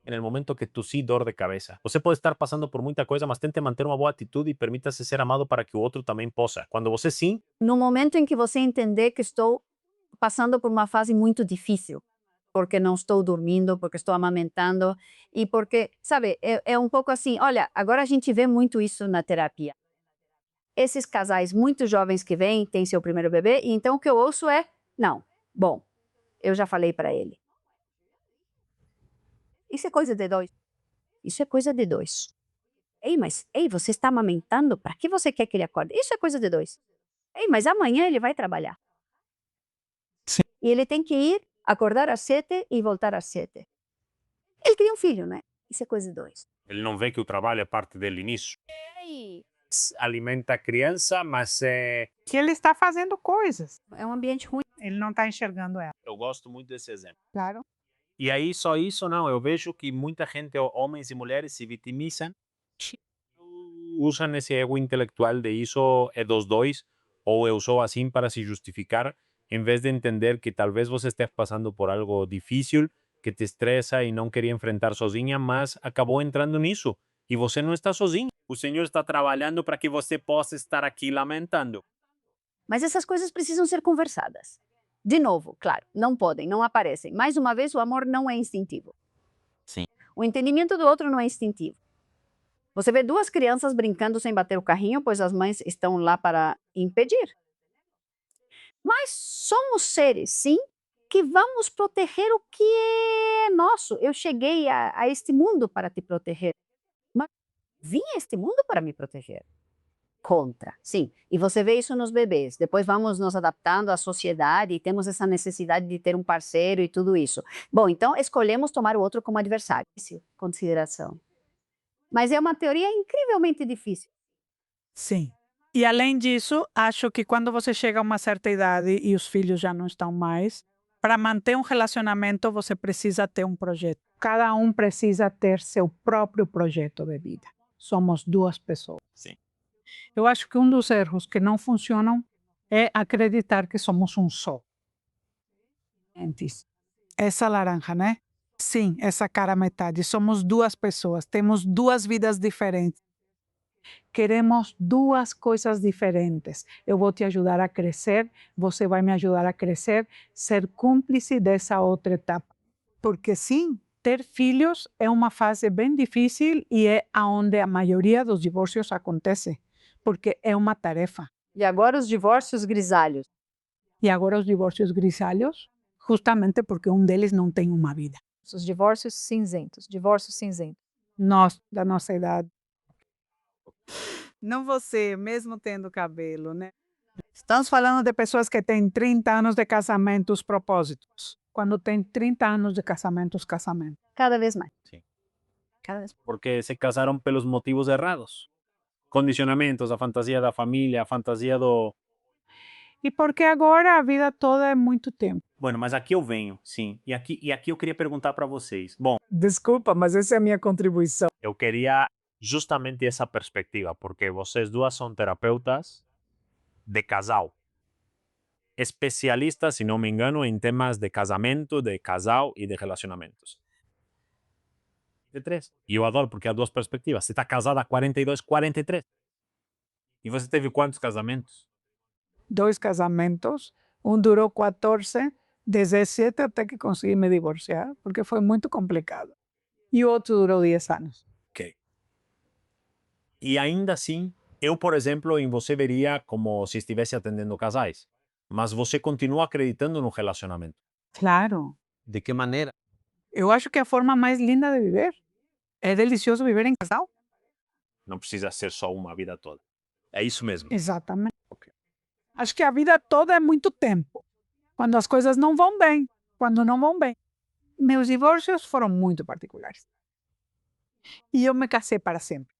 en el momento que tú sí dor de cabeza. Você pode estar passando por muita coisa, mas tente manter uma boa atitude e permita-se ser amado para que o outro também possa. Quando você sim, No momento em que você entender que estou passando por uma fase muito difícil, porque não estou dormindo, porque estou amamentando e porque, sabe, é um pouco assim, olha, agora a gente vê muito isso na terapia. Esses casais muito jovens que vêm, têm seu primeiro bebê, e então o que eu ouço é, não, bom, eu já falei para ele. Isso é coisa de dois. Isso é coisa de dois. Ei, mas, você está amamentando? Para que você quer que ele acorde? Isso é coisa de dois. Ei, mas amanhã ele vai trabalhar. Sim. E ele tem que ir, acordar às 7 e voltar às 7. Ele queria um filho, né? Isso é coisa de dois. ele não vê que o trabalho é parte dele nisso. Ei, Alimenta a criança, mas Que ele está fazendo coisas. É um ambiente ruim. Ele não está enxergando ela. eu gosto muito desse exemplo. Claro. E aí, só isso não. Eu vejo que muita gente, homens e mulheres, se vitimizam, usam esse ego intelectual de isso é dos dois, ou eu sou assim para se justificar, em vez de entender que talvez você esteja passando por algo difícil, que te estressa e não queria enfrentar sozinha, mas acabou entrando nisso. E você não está sozinho. O Senhor está trabalhando para que você possa estar aqui lamentando. Mas essas coisas precisam ser conversadas. De novo, claro, não podem, não aparecem. Mais uma vez, o amor não é instintivo. Sim. O entendimento do outro não é instintivo. Você vê duas crianças brincando sem bater o carrinho, pois as mães estão lá para impedir. Mas somos seres, sim, que vamos proteger o que é nosso. Eu cheguei a este mundo para te proteger. Mas vim a este mundo para me proteger. contra, sim. E você vê isso nos bebês. Depois vamos nos adaptando à sociedade e temos essa necessidade de ter um parceiro e tudo isso. Bom, então escolhemos tomar o outro como adversário. Consideração. Mas é uma teoria incrivelmente difícil. Sim. E além disso, acho que quando você chega a uma certa idade e os filhos já não estão mais, para manter um relacionamento você precisa ter um projeto. Cada um precisa ter seu próprio projeto de vida. Somos duas pessoas. Sim. Eu acho que um dos erros que não funcionam é acreditar que somos um só. Essa laranja, né? Sim, essa cara metade. Somos duas pessoas, temos duas vidas diferentes. Queremos duas coisas diferentes. Eu vou te ajudar a crescer, você vai me ajudar a crescer, ser cúmplice dessa outra etapa. Porque sim, ter filhos é uma fase bem difícil e é onde a maioria dos divórcios acontece, porque é uma tarefa. E agora os divórcios grisalhos. E agora os divórcios grisalhos, justamente porque um deles não tem uma vida. Os divórcios cinzentos. Nós, da nossa idade. Não você, mesmo tendo cabelo, né? Estamos falando de pessoas que têm 30 anos de casamentos propósitos. Quando tem 30 anos de casamentos. Cada vez mais. Sim. Cada vez mais. Porque se casaram pelos motivos errados. Condicionamentos, a fantasia da família, a fantasia do... E porque agora a vida toda é muito tempo. Bueno, mas aqui eu venho, sim. E aqui eu queria perguntar para vocês. Bom, Desculpa, mas essa é a minha contribuição. Eu queria justamente essa perspectiva, porque vocês duas são terapeutas de casal. Especialistas, se não me engano, em temas de casamento, de casal e de relacionamentos. De três. E eu adoro, porque há duas perspectivas. Você está casada há 42, 43. E você teve quantos casamentos? 2 casamentos, um durou 14, 17 até que consegui me divorciar, porque foi muito complicado. E o outro durou 10 anos. Ok. E ainda assim, eu, por exemplo, em você veria como se estivesse atendendo casais. Mas você continua acreditando no relacionamento. Claro. De que maneira? Eu acho que é a forma mais linda de viver. É delicioso viver em casal. Não precisa ser só uma vida toda. É isso mesmo. Exatamente. Ok. Acho que a vida toda é muito tempo. Quando as coisas não vão bem, quando não vão bem. Meus divórcios foram muito particulares. E eu me casei para sempre.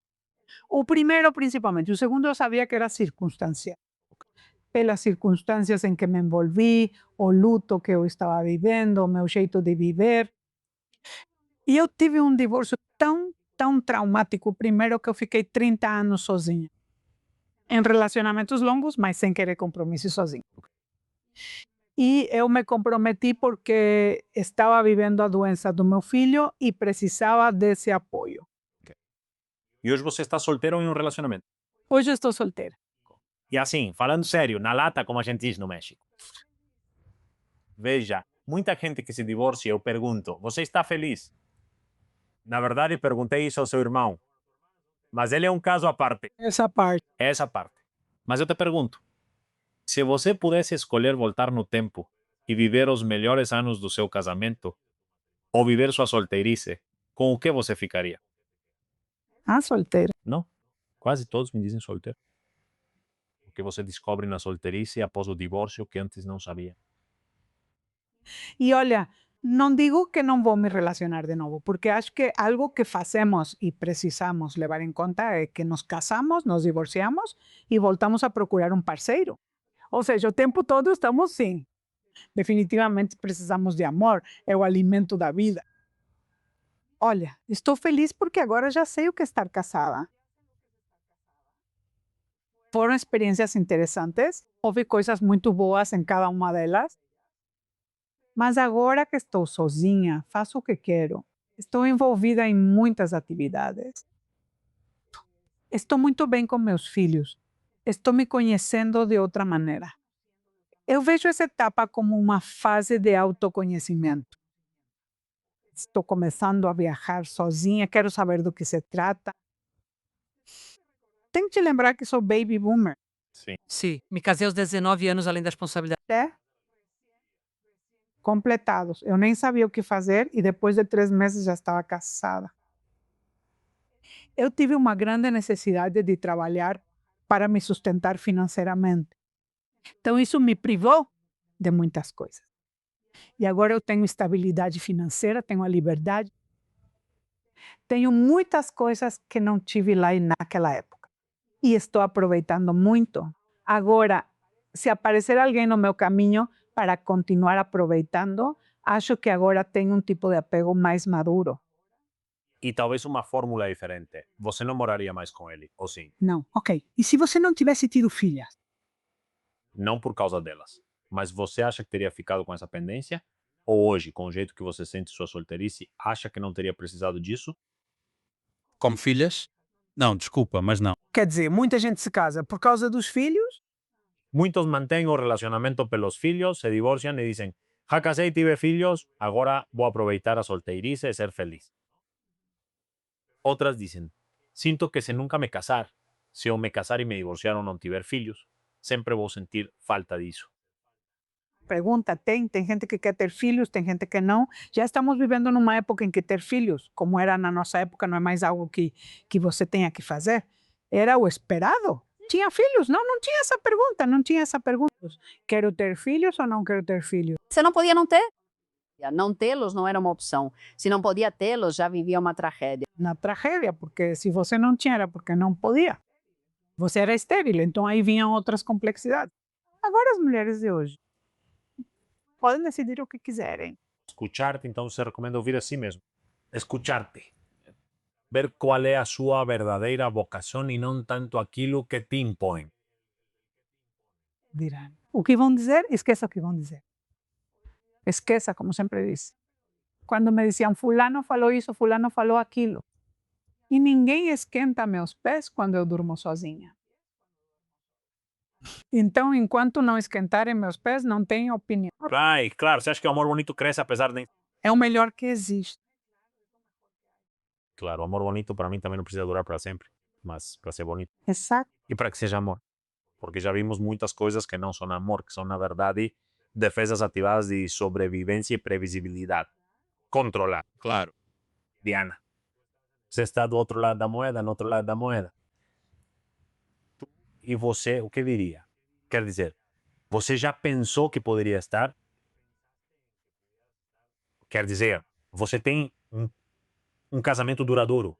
O primeiro, principalmente. O segundo, eu sabia que era circunstancial. Pelas circunstâncias em que me envolvi, o luto que eu estava vivendo, o meu jeito de viver. E eu tive um divórcio tão traumático, primeiro, que eu fiquei 30 anos sozinha. Em relacionamentos longos, mas sem querer compromisso sozinha. E eu me comprometi porque estava vivendo a doença do meu filho e precisava desse apoio. E hoje você está solteiro em um relacionamento. Hoje eu estou solteira. E assim, falando sério, na lata, como a gente diz no México. Veja, muita gente que se divorcia, eu pergunto, você está feliz? Na verdade, perguntei isso ao seu irmão. Mas ele é um caso à parte. Essa parte. Essa parte. Mas eu te pergunto, se você pudesse escolher voltar no tempo e viver os melhores anos do seu casamento, ou viver sua solteirice, com o que você ficaria? Ah, solteira. Não, quase todos me dizem solteiro. Porque você descobre na solteirice após o divórcio que antes não sabia. E olha, não digo que não vou me relacionar de novo, porque acho que algo que fazemos e precisamos levar em conta é que nos casamos, nos divorciamos e voltamos a procurar um parceiro. Ou seja, o tempo todo estamos sim. Definitivamente precisamos de amor, é o alimento da vida. Olha, estou feliz porque agora já sei o que é estar casada. Foram experiências interessantes, houve coisas muito boas em cada uma delas. Mas agora que estou sozinha, faço o que quero. Estou envolvida em muitas atividades. Estou muito bem com meus filhos. Estou me conhecendo de outra maneira. Eu vejo essa etapa como uma fase de autoconhecimento. Estou começando a viajar sozinha, quero saber do que se trata. Tenho que te lembrar que sou baby boomer. Sim. Sim, me casei aos 19 anos, além da responsabilidade. É? Completados. Eu nem sabia o que fazer e depois de 3 meses já estava casada. Eu tive uma grande necessidade de trabalhar para me sustentar financeiramente. Então, isso me privou de muitas coisas. E agora eu tenho estabilidade financeira, tenho a liberdade. Tenho muitas coisas que não tive lá naquela época. E estou aproveitando muito. Agora, se aparecer alguém no meu caminho para continuar aproveitando, acho que agora tenho um tipo de apego mais maduro. E talvez uma fórmula diferente. Você não moraria mais com ele, ou sim? Não, ok. E se você não tivesse tido filhas? Não por causa delas. Mas você acha que teria ficado com essa pendência? Ou hoje, com o jeito que você sente sua solteirice, acha que não teria precisado disso? Como filhas? Não, desculpa, mas não. Quer dizer, muita gente se casa por causa dos filhos? Muitos mantêm o relacionamento pelos filhos, se divorciam e dizem: já casei e tive filhos, agora vou aproveitar a solteirice e ser feliz. Outras dizem: sinto que se nunca me casar, se eu me casar e me divorciar ou não tiver filhos, sempre vou sentir falta disso. Pergunta, tem gente que quer ter filhos, tem gente que não. Já estamos vivendo numa época em que ter filhos, como era na nossa época, não é mais algo que você tenha que fazer. Era o esperado. Tinha filhos? Não, não tinha essa pergunta, não tinha essa pergunta. Quero ter filhos ou não quero ter filhos? Você não podia não ter? Não tê-los não era uma opção. Se não podia tê-los, já vivia uma tragédia. Na tragédia, porque se você não tinha, era porque não podia. Você era estéril, então aí vinham outras complexidades. Agora as mulheres de hoje podem decidir o que quiserem. Escuchar-te, então você recomenda ouvir assim mesmo. Escuchar-te. Ver qual é a sua verdadeira vocação e não tanto aquilo que te impõem. Dirão. O que vão dizer, esqueça o que vão dizer. Esqueça, como sempre disse. Quando me diziam, fulano falou isso, fulano falou aquilo. E ninguém esquenta meus pés quando eu durmo sozinha. Então, enquanto não esquentarem meus pés, não tenho opinião. Ai, claro, você acha que o amor bonito cresce apesar de... É o melhor que existe. Claro, o amor bonito para mim também não precisa durar para sempre, mas para ser bonito. Exato. E para que seja amor. Porque já vimos muitas coisas que não são amor, que são, na verdade, defesas ativadas de sobrevivência e previsibilidade. Controlar. Claro. Diana, você está do outro lado da moeda, no outro lado da moeda. E você, o que diria? Quer dizer, você já pensou que poderia estar? Quer dizer, você tem um casamento duradouro.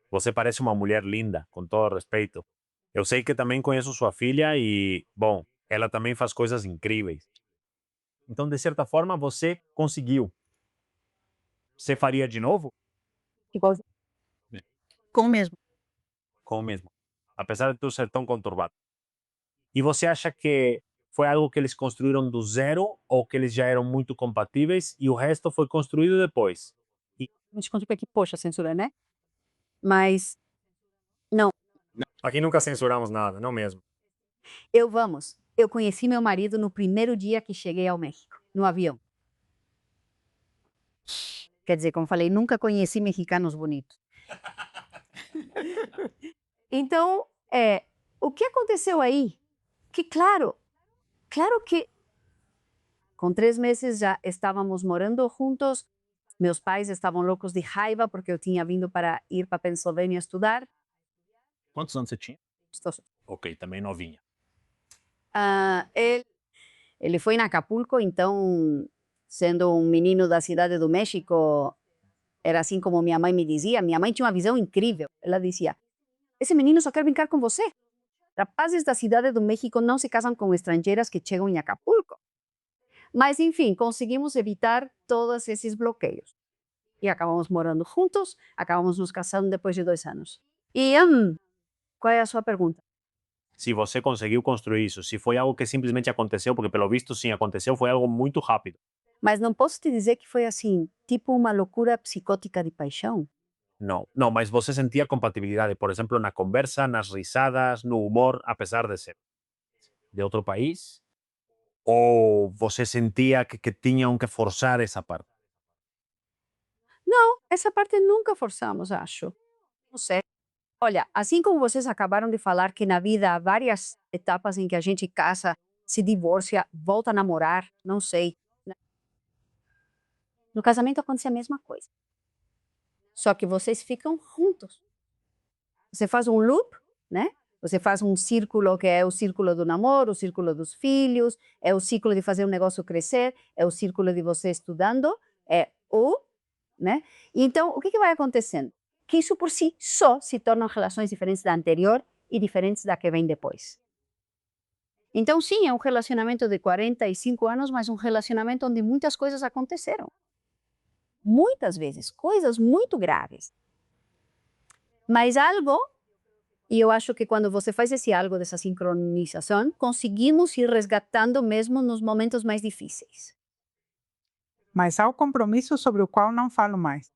Você parece uma mulher linda, com todo respeito. Eu sei que também conheço sua filha e, bom, ela também faz coisas incríveis. Então, de certa forma, você conseguiu. Você faria de novo? Igualzinho. Com o mesmo. Com o mesmo. Apesar de tudo ser tão conturbado. E você acha que foi algo que eles construíram do zero ou que eles já eram muito compatíveis e o resto foi construído depois? Desculpa aqui, poxa, censura, né? Mas, não. Aqui nunca censuramos nada, não mesmo. Eu conheci meu marido no primeiro dia que cheguei ao México, no avião. Quer dizer, como falei, nunca conheci mexicanos bonitos. Então, o que aconteceu aí? Que claro que com 3 meses já estávamos morando juntos. Meus pais estavam loucos de raiva porque eu tinha vindo para ir para Pensilvânia estudar. Quantos anos você tinha? Estou... Ok, também novinha. Ele foi em Acapulco, então, sendo um menino da cidade do México, era assim como minha mãe me dizia. Minha mãe tinha uma visão incrível. Ela dizia: esse menino só quer brincar com você. Rapazes da cidade do México não se casam com estrangeiras que chegam em Acapulco. Mas, enfim, conseguimos evitar todos esses bloqueios. E acabamos morando juntos, acabamos nos casando depois de 2 anos. E, qual é a sua pergunta? Se você conseguiu construir isso, se foi algo que simplesmente aconteceu, porque pelo visto sim aconteceu, foi algo muito rápido. Mas não posso te dizer que foi assim, tipo uma loucura psicótica de paixão. Não, mas você sentia compatibilidade, por exemplo, na conversa, nas risadas, no humor, apesar de ser de outro país? Ou você sentia que tinham que forçar essa parte? Não, essa parte nunca forçamos, acho. Não sei. Olha, assim como vocês acabaram de falar que na vida há várias etapas em que a gente casa, se divorcia, volta a namorar, não sei. No casamento acontece a mesma coisa. Só que vocês ficam juntos. Você faz um loop, né? Você faz um círculo que é o círculo do namoro, o círculo dos filhos, é o círculo de fazer um negócio crescer, é o círculo de você estudando, né? Então, o que vai acontecendo? Que isso por si só se tornam relações diferentes da anterior e diferentes da que vem depois. Então, sim, é um relacionamento de 45 anos, mas um relacionamento onde muitas coisas aconteceram. Muitas vezes, coisas muito graves. Mas algo, e eu acho que quando você faz esse algo dessa sincronização, conseguimos ir resgatando mesmo nos momentos mais difíceis. Mas há o compromisso sobre o qual não falo mais.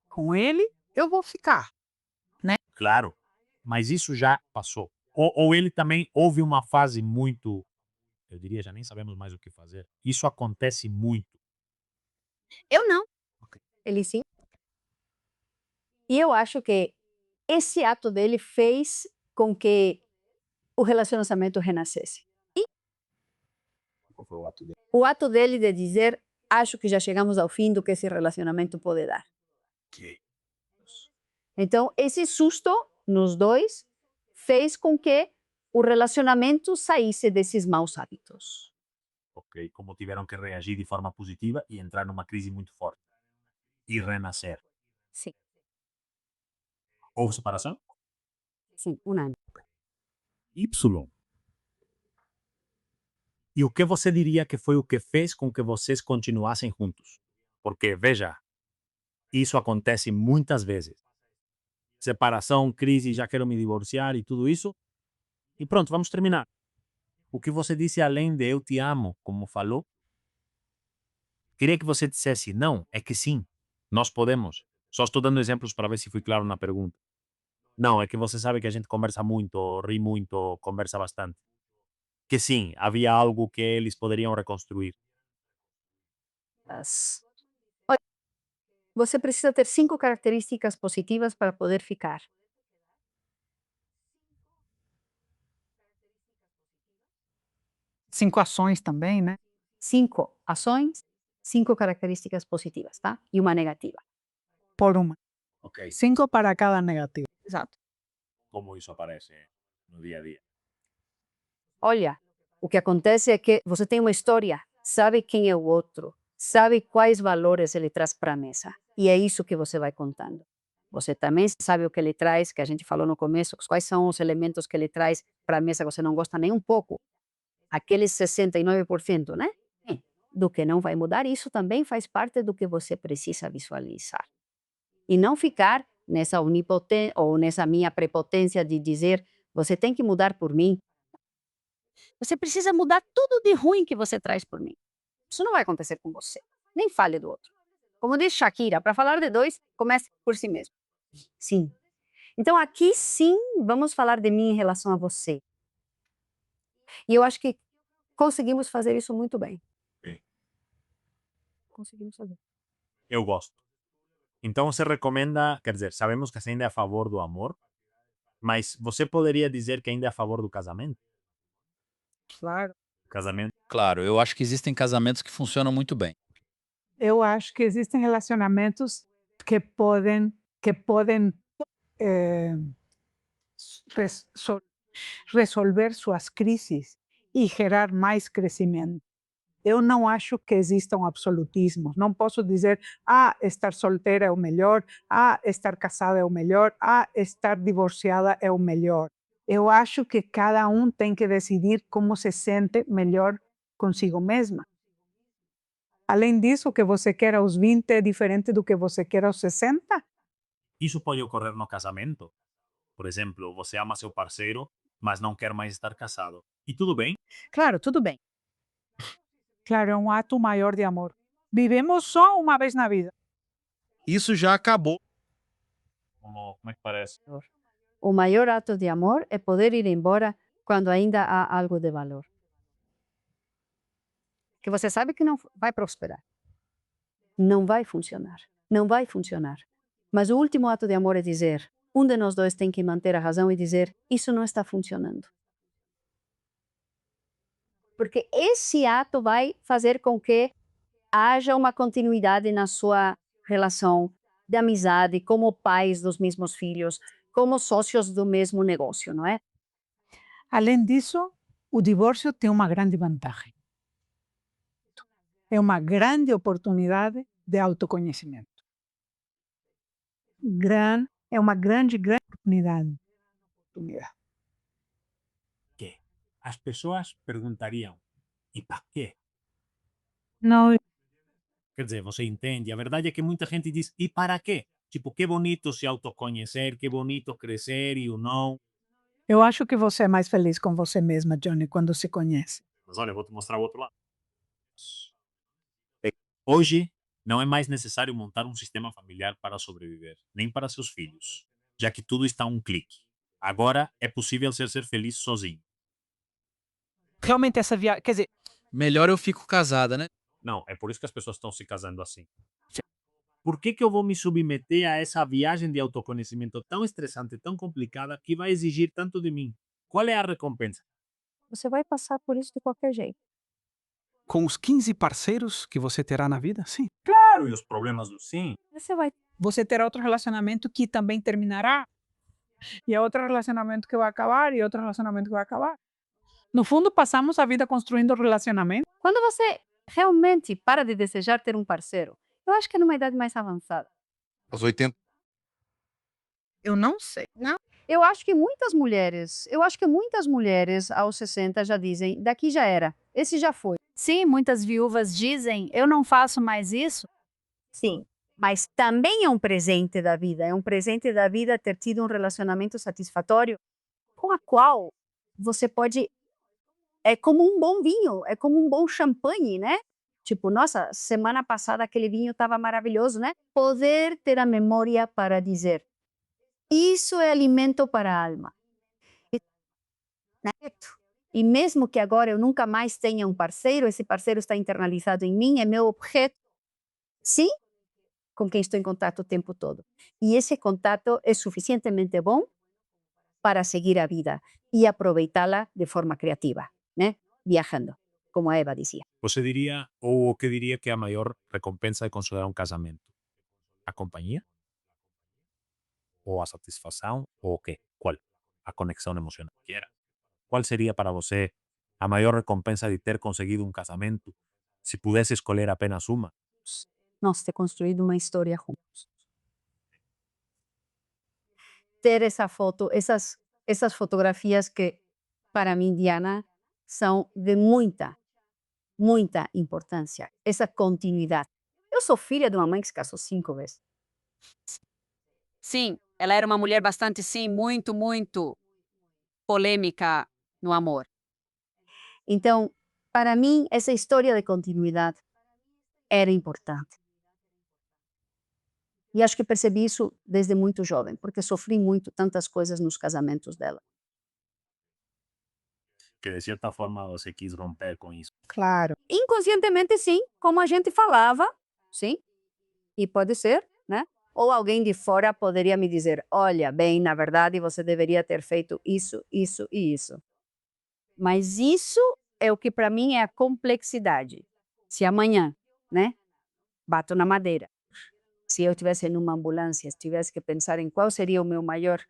Com ele, eu vou ficar. Claro, mas isso já passou. Ou ele também houve uma fase muito, eu diria, já nem sabemos mais o que fazer. Isso acontece muito. Eu não. Ele sim. E eu acho que esse ato dele fez com que o relacionamento renascesse. E Qual foi o ato dele? o ato dele de dizer, acho que já chegamos ao fim do que esse relacionamento pode dar. Ok. Então, esse susto nos dois fez com que o relacionamento saísse desses maus hábitos. Ok, como tiveram que reagir de forma positiva e entrar numa crise muito forte. E renascer. Sim. Houve separação? Sim, um ano. Y. E o que você diria que foi o que fez com que vocês continuassem juntos? Porque, veja, isso acontece muitas vezes. Separação, crise, já quero me divorciar e tudo isso. E pronto, vamos terminar. O que você disse além de eu te amo, como falou? Queria que você dissesse não, é que sim, nós podemos. Só estou dando exemplos para ver se fui claro na pergunta. Não, é que você sabe que a gente conversa muito, ri muito, conversa bastante. Que sim, havia algo que eles poderiam reconstruir. Olha, você precisa ter 5 características positivas para poder ficar. Cinco ações também, né? 5 ações, 5 características positivas, tá? E uma negativa. Por uma. Ok. 5 para cada negativo. Exato. Como isso aparece no dia a dia? Olha, o que acontece é que você tem uma história, sabe quem é o outro, sabe quais valores ele traz para a mesa. E é isso que você vai contando. Você também sabe o que ele traz, que a gente falou no começo, quais são os elementos que ele traz para a mesa que você não gosta nem um pouco. Aqueles 69%, né? Do que não vai mudar, isso também faz parte do que você precisa visualizar. E não ficar nessa onipotência ou nessa minha prepotência de dizer, você tem que mudar por mim. Você precisa mudar tudo de ruim que você traz por mim. Isso não vai acontecer com você. Nem fale do outro. Como diz Shakira, para falar de dois, comece por si mesmo. Sim. Então aqui sim, vamos falar de mim em relação a você. E eu acho que conseguimos fazer isso muito bem. Ok. Conseguimos fazer. Eu gosto. Então você recomenda, quer dizer, sabemos que você ainda é a favor do amor, mas você poderia dizer que ainda é a favor do casamento? Claro. Casamento? Claro, eu acho que existem casamentos que funcionam muito bem. Eu acho que existem relacionamentos que podem eh, resolver suas crises e gerar mais crescimento. Eu não acho que existam absolutismos. Não posso dizer, estar solteira é o melhor, estar casada é o melhor, estar divorciada é o melhor. Eu acho que cada um tem que decidir como se sente melhor consigo mesma. Além disso, o que você quer aos 20 é diferente do que você quer aos 60? Isso pode ocorrer no casamento. Por exemplo, você ama seu parceiro, mas não quer mais estar casado. E tudo bem? Claro, tudo bem. Claro, é um ato maior de amor. Vivemos só uma vez na vida. Isso já acabou. Como é que parece? O maior ato de amor é poder ir embora quando ainda há algo de valor. Que você sabe que não vai prosperar. Não vai funcionar. Não vai funcionar. Mas o último ato de amor é dizer, um de nós dois tem que manter a razão e dizer, isso não está funcionando. Porque esse ato vai fazer com que haja uma continuidade na sua relação de amizade, como pais dos mesmos filhos, como sócios do mesmo negócio, não é? Além disso, o divórcio tem uma grande vantagem. É uma grande oportunidade de autoconhecimento. É uma grande oportunidade. Que as pessoas perguntariam, e para quê? Não, Quer dizer, você entende? A verdade é que muita gente diz, e para quê? Tipo, que bonito se autoconhecer, que bonito crescer e o não. eu acho que você é mais feliz com você mesma, Johnny, quando se conhece. Mas olha, eu vou te mostrar o outro lado. Hoje, não é mais necessário montar um sistema familiar para sobreviver, nem para seus filhos, já que tudo está a um clique. Agora é possível ser feliz sozinho. Realmente essa viagem, quer dizer, Melhor eu fico casada, né? Não, é por isso que as pessoas estão se casando assim. Por que eu vou me submeter a essa viagem de autoconhecimento tão estressante, tão complicada, que vai exigir tanto de mim? Qual é a recompensa? Você vai passar por isso de qualquer jeito. com os 15 parceiros que você terá na vida, sim. Claro, e os problemas do sim. Você terá outro relacionamento que também terminará. E é outro relacionamento que vai acabar, e outro relacionamento que vai acabar. No fundo, passamos a vida construindo relacionamento. Quando você realmente para de desejar ter um parceiro, eu acho que é numa idade mais avançada. Aos 80. Eu não sei. Não. Eu acho que muitas mulheres aos 60 já dizem, daqui já era, esse já foi. Sim, muitas viúvas dizem, eu não faço mais isso. Sim, mas também é um presente da vida. É um presente da vida ter tido um relacionamento satisfatório com a qual você pode... É como um bom vinho, é como um bom champanhe, né? Tipo, nossa, semana passada aquele vinho estava maravilhoso, né? Poder ter a memória para dizer, isso é alimento para a alma. E mesmo que agora eu nunca mais tenha um parceiro, esse parceiro está internalizado em mim, é meu objeto, sim, com quem estou em contato o tempo todo. E esse contato é suficientemente bom para seguir a vida e aproveitá-la de forma criativa, né? Viajando, como a Eva dizia. Você diria, ou o que diria que é a maior recompensa de considerar um casamento? A companhia? Ou a satisfação? Ou o quê? Qual? A conexão emocional. Quiera. Qual seria para você a maior recompensa de ter conseguido um casamento se pudesse escolher apenas uma? Nós ter construído uma história juntos. Ter essa foto, essas fotografias que, para mim, Diana, são de muita importância. Essa continuidade. Eu sou filha de uma mãe que se casou 5 vezes. Sim, ela era uma mulher bastante, sim, muito polêmica no amor. Então, para mim, essa história de continuidade era importante. E acho que percebi isso desde muito jovem, porque sofri muito, tantas coisas nos casamentos dela. Que de certa forma você quis romper com isso. Claro. Inconscientemente, sim, como a gente falava, sim, e pode ser, né? Ou alguém de fora poderia me dizer, olha, bem, na verdade você deveria ter feito isso, isso e isso. Mas isso é o que para mim é a complexidade. Se amanhã, né, bato na madeira, se eu estivesse numa ambulância, tivesse que pensar em qual seria o meu maior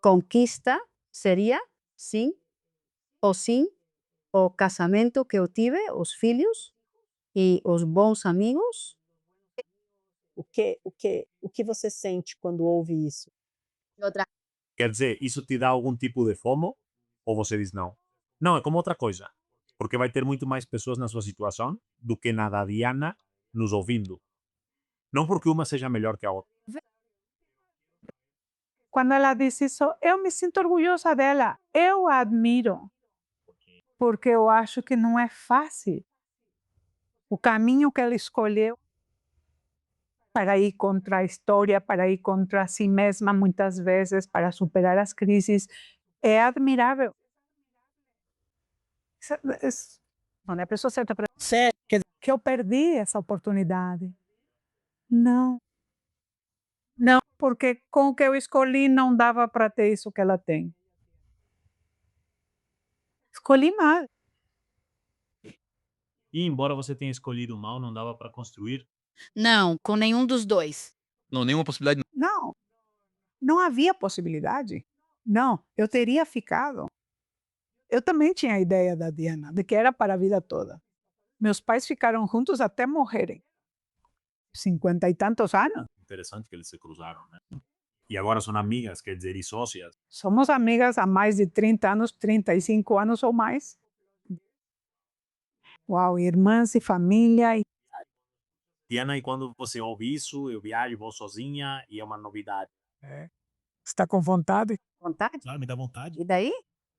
conquista seria, sim, o casamento que eu tive, os filhos e os bons amigos. O que você sente quando ouve isso? Quer dizer, isso te dá algum tipo de FOMO? Ou você diz não? Não, é como outra coisa. Porque vai ter muito mais pessoas na sua situação do que na da Diana nos ouvindo. Não porque uma seja melhor que a outra. Quando ela diz isso, eu me sinto orgulhosa dela. Eu a admiro. Porque eu acho que não é fácil. O caminho que ela escolheu para ir contra a história, para ir contra si mesma muitas vezes, para superar as crises, é admirável. Não é a pessoa certa para Sério? que eu perdi essa oportunidade. Não. Não, porque com o que eu escolhi não dava para ter isso que ela tem. Escolhi mal. E embora você tenha escolhido mal, não dava para construir? Não, com nenhum dos dois. Não, nenhuma possibilidade. Não. Não havia possibilidade. Não, eu teria ficado. Eu também tinha a ideia da Diana, de que era para a vida toda. Meus pais ficaram juntos até morrerem. 50 e tantos anos. Interessante que eles se cruzaram, né? E agora são amigas, quer dizer, e sócias. Somos amigas há mais de 30 anos, 35 anos ou mais. Uau, irmãs e família. Diana, e quando você ouve isso, eu viajo, vou sozinha e é uma novidade. Está com vontade? Vontade? Claro, me dá vontade. E daí?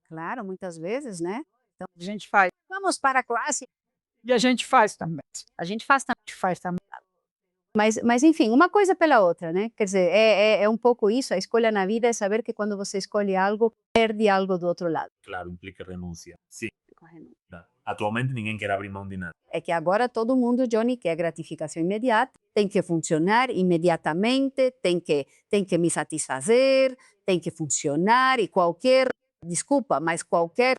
Claro, muitas vezes, né? Então, A gente faz. vamos para a Croácia. E a gente faz também. A gente faz também. A gente faz também. Mas enfim, uma coisa pela outra, né? Quer dizer, é um pouco isso, a escolha na vida é saber que quando você escolhe algo, perde algo do outro lado. Claro, implica renúncia. Sim. Atualmente ninguém quer abrir mão de nada. É que agora todo mundo, Johnny, quer gratificação imediata, tem que funcionar imediatamente, tem que me satisfazer, tem que funcionar e qualquer, desculpa, mas qualquer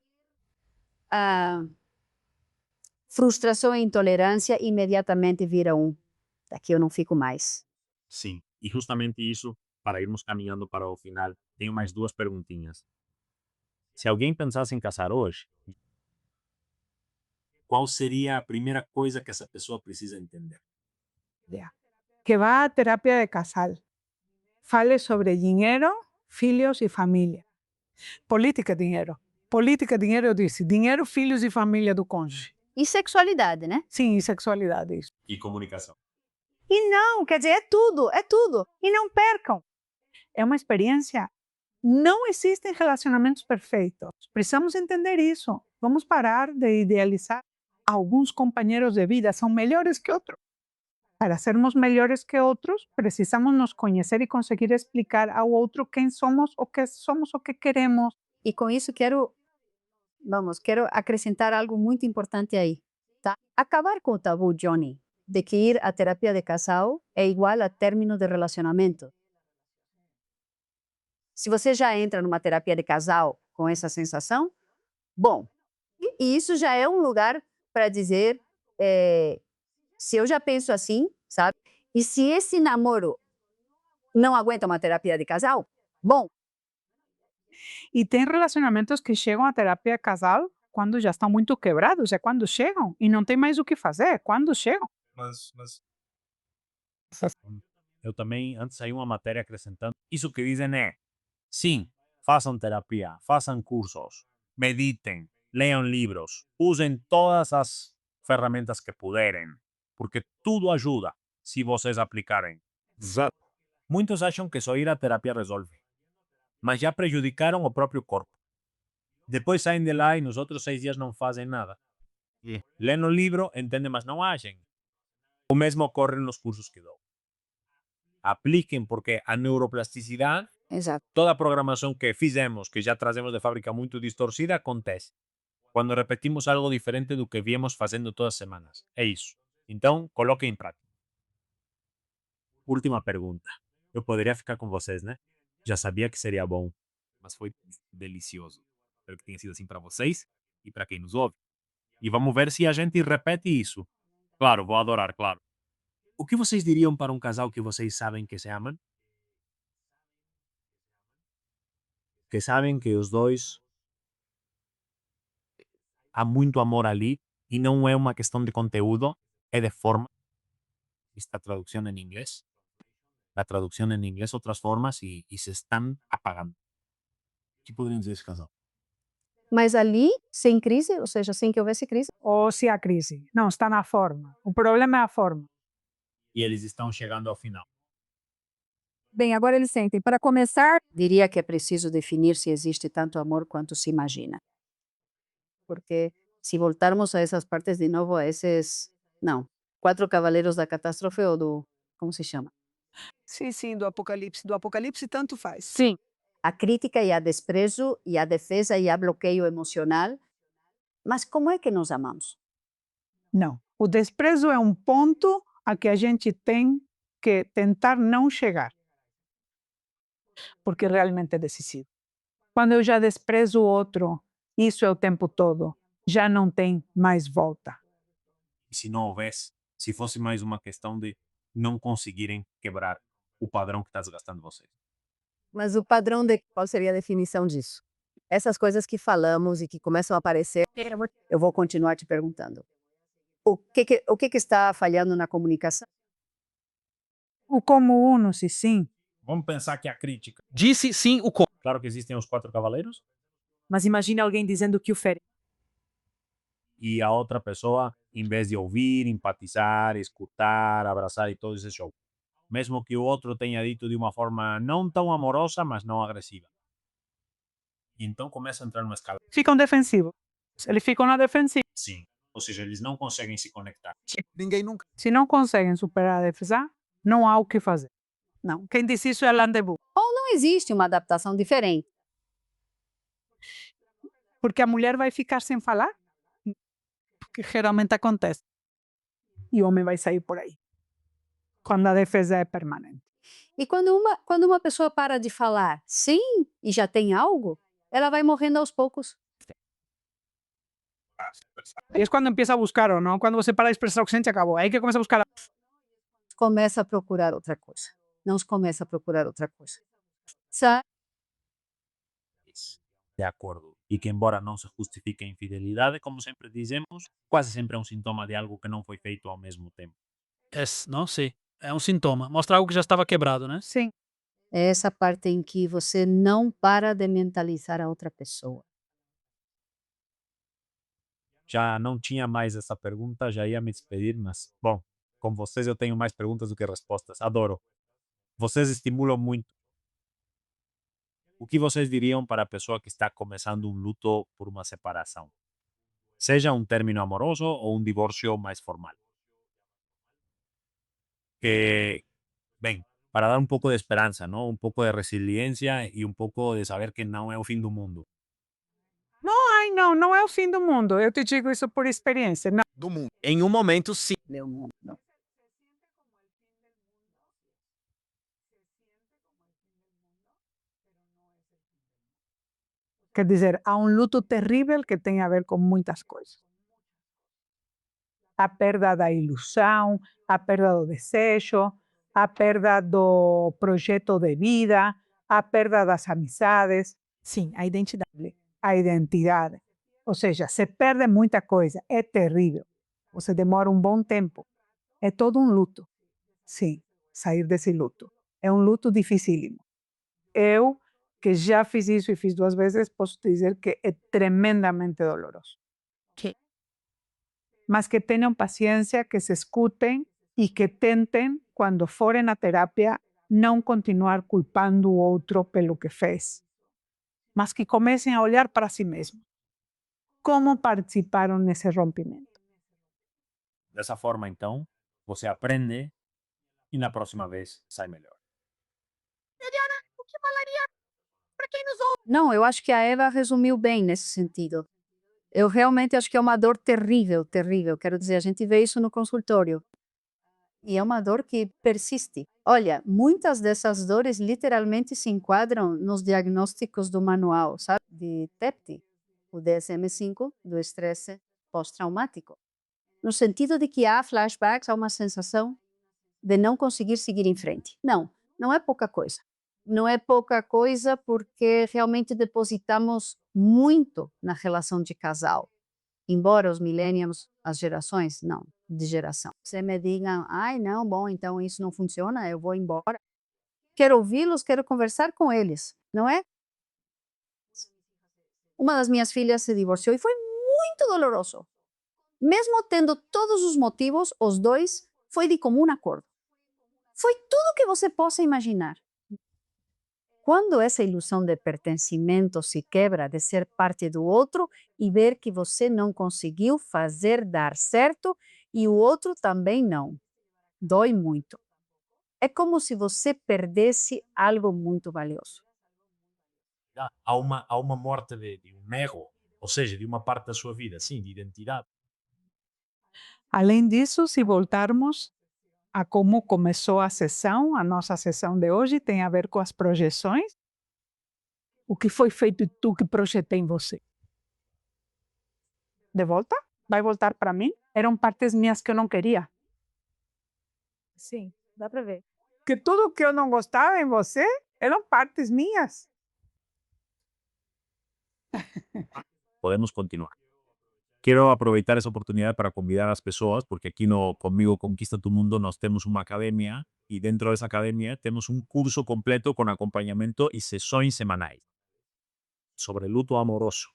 frustração e intolerância imediatamente vira daqui eu não fico mais. Sim, e justamente isso, para irmos caminhando para o final, tenho mais duas perguntinhas. Se alguém pensasse em casar hoje, qual seria a primeira coisa que essa pessoa precisa entender? Que vá à terapia de casal. Fale sobre dinheiro, filhos e família. Política, dinheiro. Política, dinheiro, eu disse. Dinheiro, filhos e família do cônjuge. E sexualidade, né? Sim, e sexualidade, isso. E comunicação. E não, quer dizer, é tudo. E não percam. É uma experiência. Não existem relacionamentos perfeitos. Precisamos entender isso. Vamos parar de idealizar. Alguns companheiros de vida são melhores que outros. Para sermos melhores que outros, precisamos nos conhecer e conseguir explicar ao outro quem somos, o que queremos. E com isso quero acrescentar algo muito importante aí, tá? Acabar com o tabu, Johnny, de que ir à terapia de casal é igual a término de relacionamento. Se você já entra numa terapia de casal com essa sensação, bom, e isso já é um lugar para dizer, se eu já penso assim, sabe? E se esse namoro não aguenta uma terapia de casal, bom. E tem relacionamentos que chegam à terapia de casal quando já estão muito quebrados, é quando chegam e não tem mais o que fazer, é quando chegam. Mas eu também, antes saiu uma matéria acrescentando, isso que dizem é, sim, façam terapia, façam cursos, meditem, leiam livros, usem todas as ferramentas que puderem, porque tudo ajuda se vocês aplicarem. Exato. Muitos acham que só ir à terapia resolve, mas já prejudicaram o próprio corpo. Depois saem de lá e nos outros 6 dias não fazem nada. Lêem o livro, entendem, mas não agem. O mesmo ocorre nos cursos que dou. Apliquem, porque a neuroplasticidade, Exato. toda a programação que fizemos, que já trazemos de fábrica muito distorcida, acontece quando repetimos algo diferente do que viemos fazendo todas as semanas. É isso. Então, coloquem em prática. Última pergunta. Eu poderia ficar com vocês, né? Já sabia que seria bom, mas foi delicioso. Espero que tenha sido assim para vocês e para quem nos ouve. E vamos ver se a gente repete isso. Claro, vou adorar, claro. O que vocês diriam para um casal que vocês sabem que se amam? Que sabem que os dois há muito amor ali e não é uma questão de conteúdo, é de forma. Esta traducción en inglés. La traducción en inglés, otras formas, y se están apagando. O que poderiam dizer esse casal? Mas ali, sem crise, ou seja, sem que houvesse crise. Ou se há crise. Não, está na forma. O problema é a forma. E eles estão chegando ao final. Bem, agora eles sentem. Para começar, diria que é preciso definir se existe tanto amor quanto se imagina. Porque se voltarmos a essas partes de novo, a esses... Não. 4 cavaleiros da catástrofe ou do... Como se chama? Sim, do Apocalipse. Do Apocalipse tanto faz. Sim. A crítica e a desprezo, e a defesa e a bloqueio emocional. Mas como é que nos amamos? Não. O desprezo é um ponto a que a gente tem que tentar não chegar. Porque realmente é decisivo. Quando eu já desprezo o outro, isso é o tempo todo, já não tem mais volta. E se não houvesse, se fosse mais uma questão de não conseguirem quebrar o padrão que está desgastando vocês? Mas o padrão de qual seria a definição disso? Essas coisas que falamos e que começam a aparecer, eu vou continuar te perguntando. O que está falhando na comunicação? O como uno, se sim. Vamos pensar que a crítica. Disse sim o como. Claro que existem os 4 cavaleiros. Mas imagine alguém dizendo que o fere. E a outra pessoa, em vez de ouvir, empatizar, escutar, abraçar e todo esse show. Mesmo que o outro tenha dito de uma forma não tão amorosa, mas não agressiva. E então começa a entrar numa escala. Ficam defensivos. Eles ficam na defensiva. Sim. Ou seja, eles não conseguem se conectar. Ninguém nunca. Se não conseguem superar a defesa, não há o que fazer. Não. Quem diz isso é Landebus. Ou não existe uma adaptação diferente? Porque a mulher vai ficar sem falar? Porque geralmente acontece. E o homem vai sair por aí. Quando a defesa é permanente. E quando uma pessoa para de falar sim e já tem algo, ela vai morrendo aos poucos. E é quando empieza a buscar, ou não? Quando você para de expressar o que sente, acabou. Aí que começa a buscar. Começa a procurar outra coisa. Não se começa a procurar outra coisa. Sabe? De acordo. E que, embora não se justifique a infidelidade, como sempre dizemos, quase sempre é um sintoma de algo que não foi feito ao mesmo tempo. Não sei. É um sintoma. Mostra algo que já estava quebrado, né? Sim. É essa parte em que você não para de mentalizar a outra pessoa. Já não tinha mais essa pergunta, já ia me despedir, mas, bom, com vocês eu tenho mais perguntas do que respostas. Adoro. Vocês estimulam muito. O que vocês diriam para a pessoa que está começando um luto por uma separação? Seja um término amoroso ou um divórcio mais formal. Bem, para dar um pouco de esperança, não? Um pouco de resiliência e um pouco de saber que não é o fim do mundo. Não é o fim do mundo. Eu te digo isso por experiência. Não. Do mundo. Em um momento, sim. Meu mundo, não. Quer dizer, há um luto terrível que tem a ver com muitas coisas. A perda da ilusão, a perda do desejo, a perda do projeto de vida, a perda das amizades. Sim, a identidade. A identidade. Ou seja, se perde muita coisa. É terrível. Você demora um bom tempo. É todo um luto. Sim, sair desse luto. É um luto dificílimo. Eu, que já fiz isso e fiz 2 vezes, posso dizer que é tremendamente doloroso. Mas que tenham paciência, que se escutem e que tentem, quando forem à terapia, não continuar culpando o outro pelo que fez, mas que comecem a olhar para si mesmos. Como participaram nesse rompimento? Dessa forma, então, você aprende e na próxima vez sai melhor. Eliana, o que falaria para quem nos ouve? Não, eu acho que a Eva resumiu bem nesse sentido. Eu realmente acho que é uma dor terrível, terrível. Quero dizer, a gente vê isso no consultório. E é uma dor que persiste. Olha, muitas dessas dores literalmente se enquadram nos diagnósticos do manual, sabe? De TEPT, o DSM-5, do estresse pós-traumático. No sentido de que há flashbacks, há uma sensação de não conseguir seguir em frente. Não é pouca coisa. Não é pouca coisa porque realmente depositamos muito na relação de casal. Embora os millennials, as gerações, não, de geração. Você me digam, ai não, bom, então isso não funciona, eu vou embora. Quero ouvi-los, quero conversar com eles, não é? Uma das minhas filhas se divorciou e foi muito doloroso. Mesmo tendo todos os motivos, os dois, foi de comum acordo. Foi tudo que você possa imaginar. Quando essa ilusão de pertencimento se quebra, de ser parte do outro e ver que você não conseguiu fazer dar certo e o outro também não, dói muito. É como se você perdesse algo muito valioso. Há uma morte de um ego, ou seja, de uma parte da sua vida, sim, de identidade. Além disso, se voltarmos a como começou a sessão, a nossa sessão de hoje tem a ver com as projeções. O que foi feito e tu que projetei em você? De volta? Vai voltar para mim? Eram partes minhas que eu não queria. Sim, dá para ver. Que tudo que eu não gostava em você eram partes minhas. Podemos continuar. Quiero aproveitar essa oportunidade para convidar as pessoas, porque aqui no Comigo Conquista tu Mundo nós temos uma academia e dentro dessa academia temos um curso completo com acompanhamento e sessões semanais sobre luto amoroso.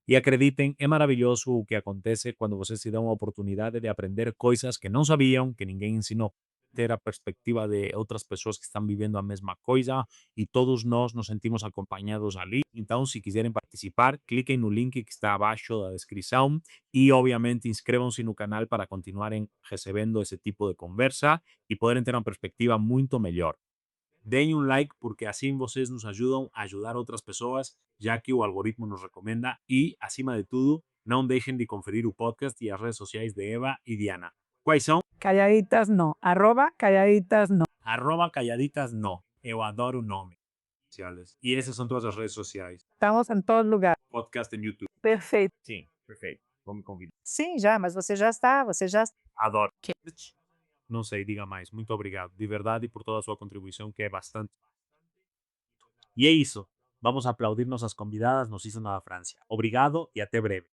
E acreditem, é maravilhoso o que acontece quando você se dá uma oportunidade de aprender coisas que não sabiam, que ninguém ensinou. Ter a perspectiva de outras pessoas que estão vivendo a mesma coisa e todos nós nos sentimos acompanhados ali. Então, se quiserem participar, cliquem no link que está abaixo da descrição e, obviamente, inscrevam-se no canal para continuarem recebendo esse tipo de conversa e poderem ter uma perspectiva muito melhor. Deem um like porque assim vocês nos ajudam a ajudar outras pessoas, já que o algoritmo nos recomenda e, acima de tudo, não deixem de conferir o podcast e as redes sociais de Eva e Diana. Quais são? Calladitas no, @calladitas no. @calladitas no. Eu adoro o nome. E essas são todas as redes sociais. Estamos em todo lugar. Podcast em YouTube. Perfeito. Sim, perfeito. Vamos convidar. Sim, já, mas você já está. Adoro. Não sei, diga mais. Muito obrigado, de verdade, por toda a sua contribuição, que é bastante. E é isso. Vamos aplaudir nossas convidadas no Season da França. Obrigado e até breve.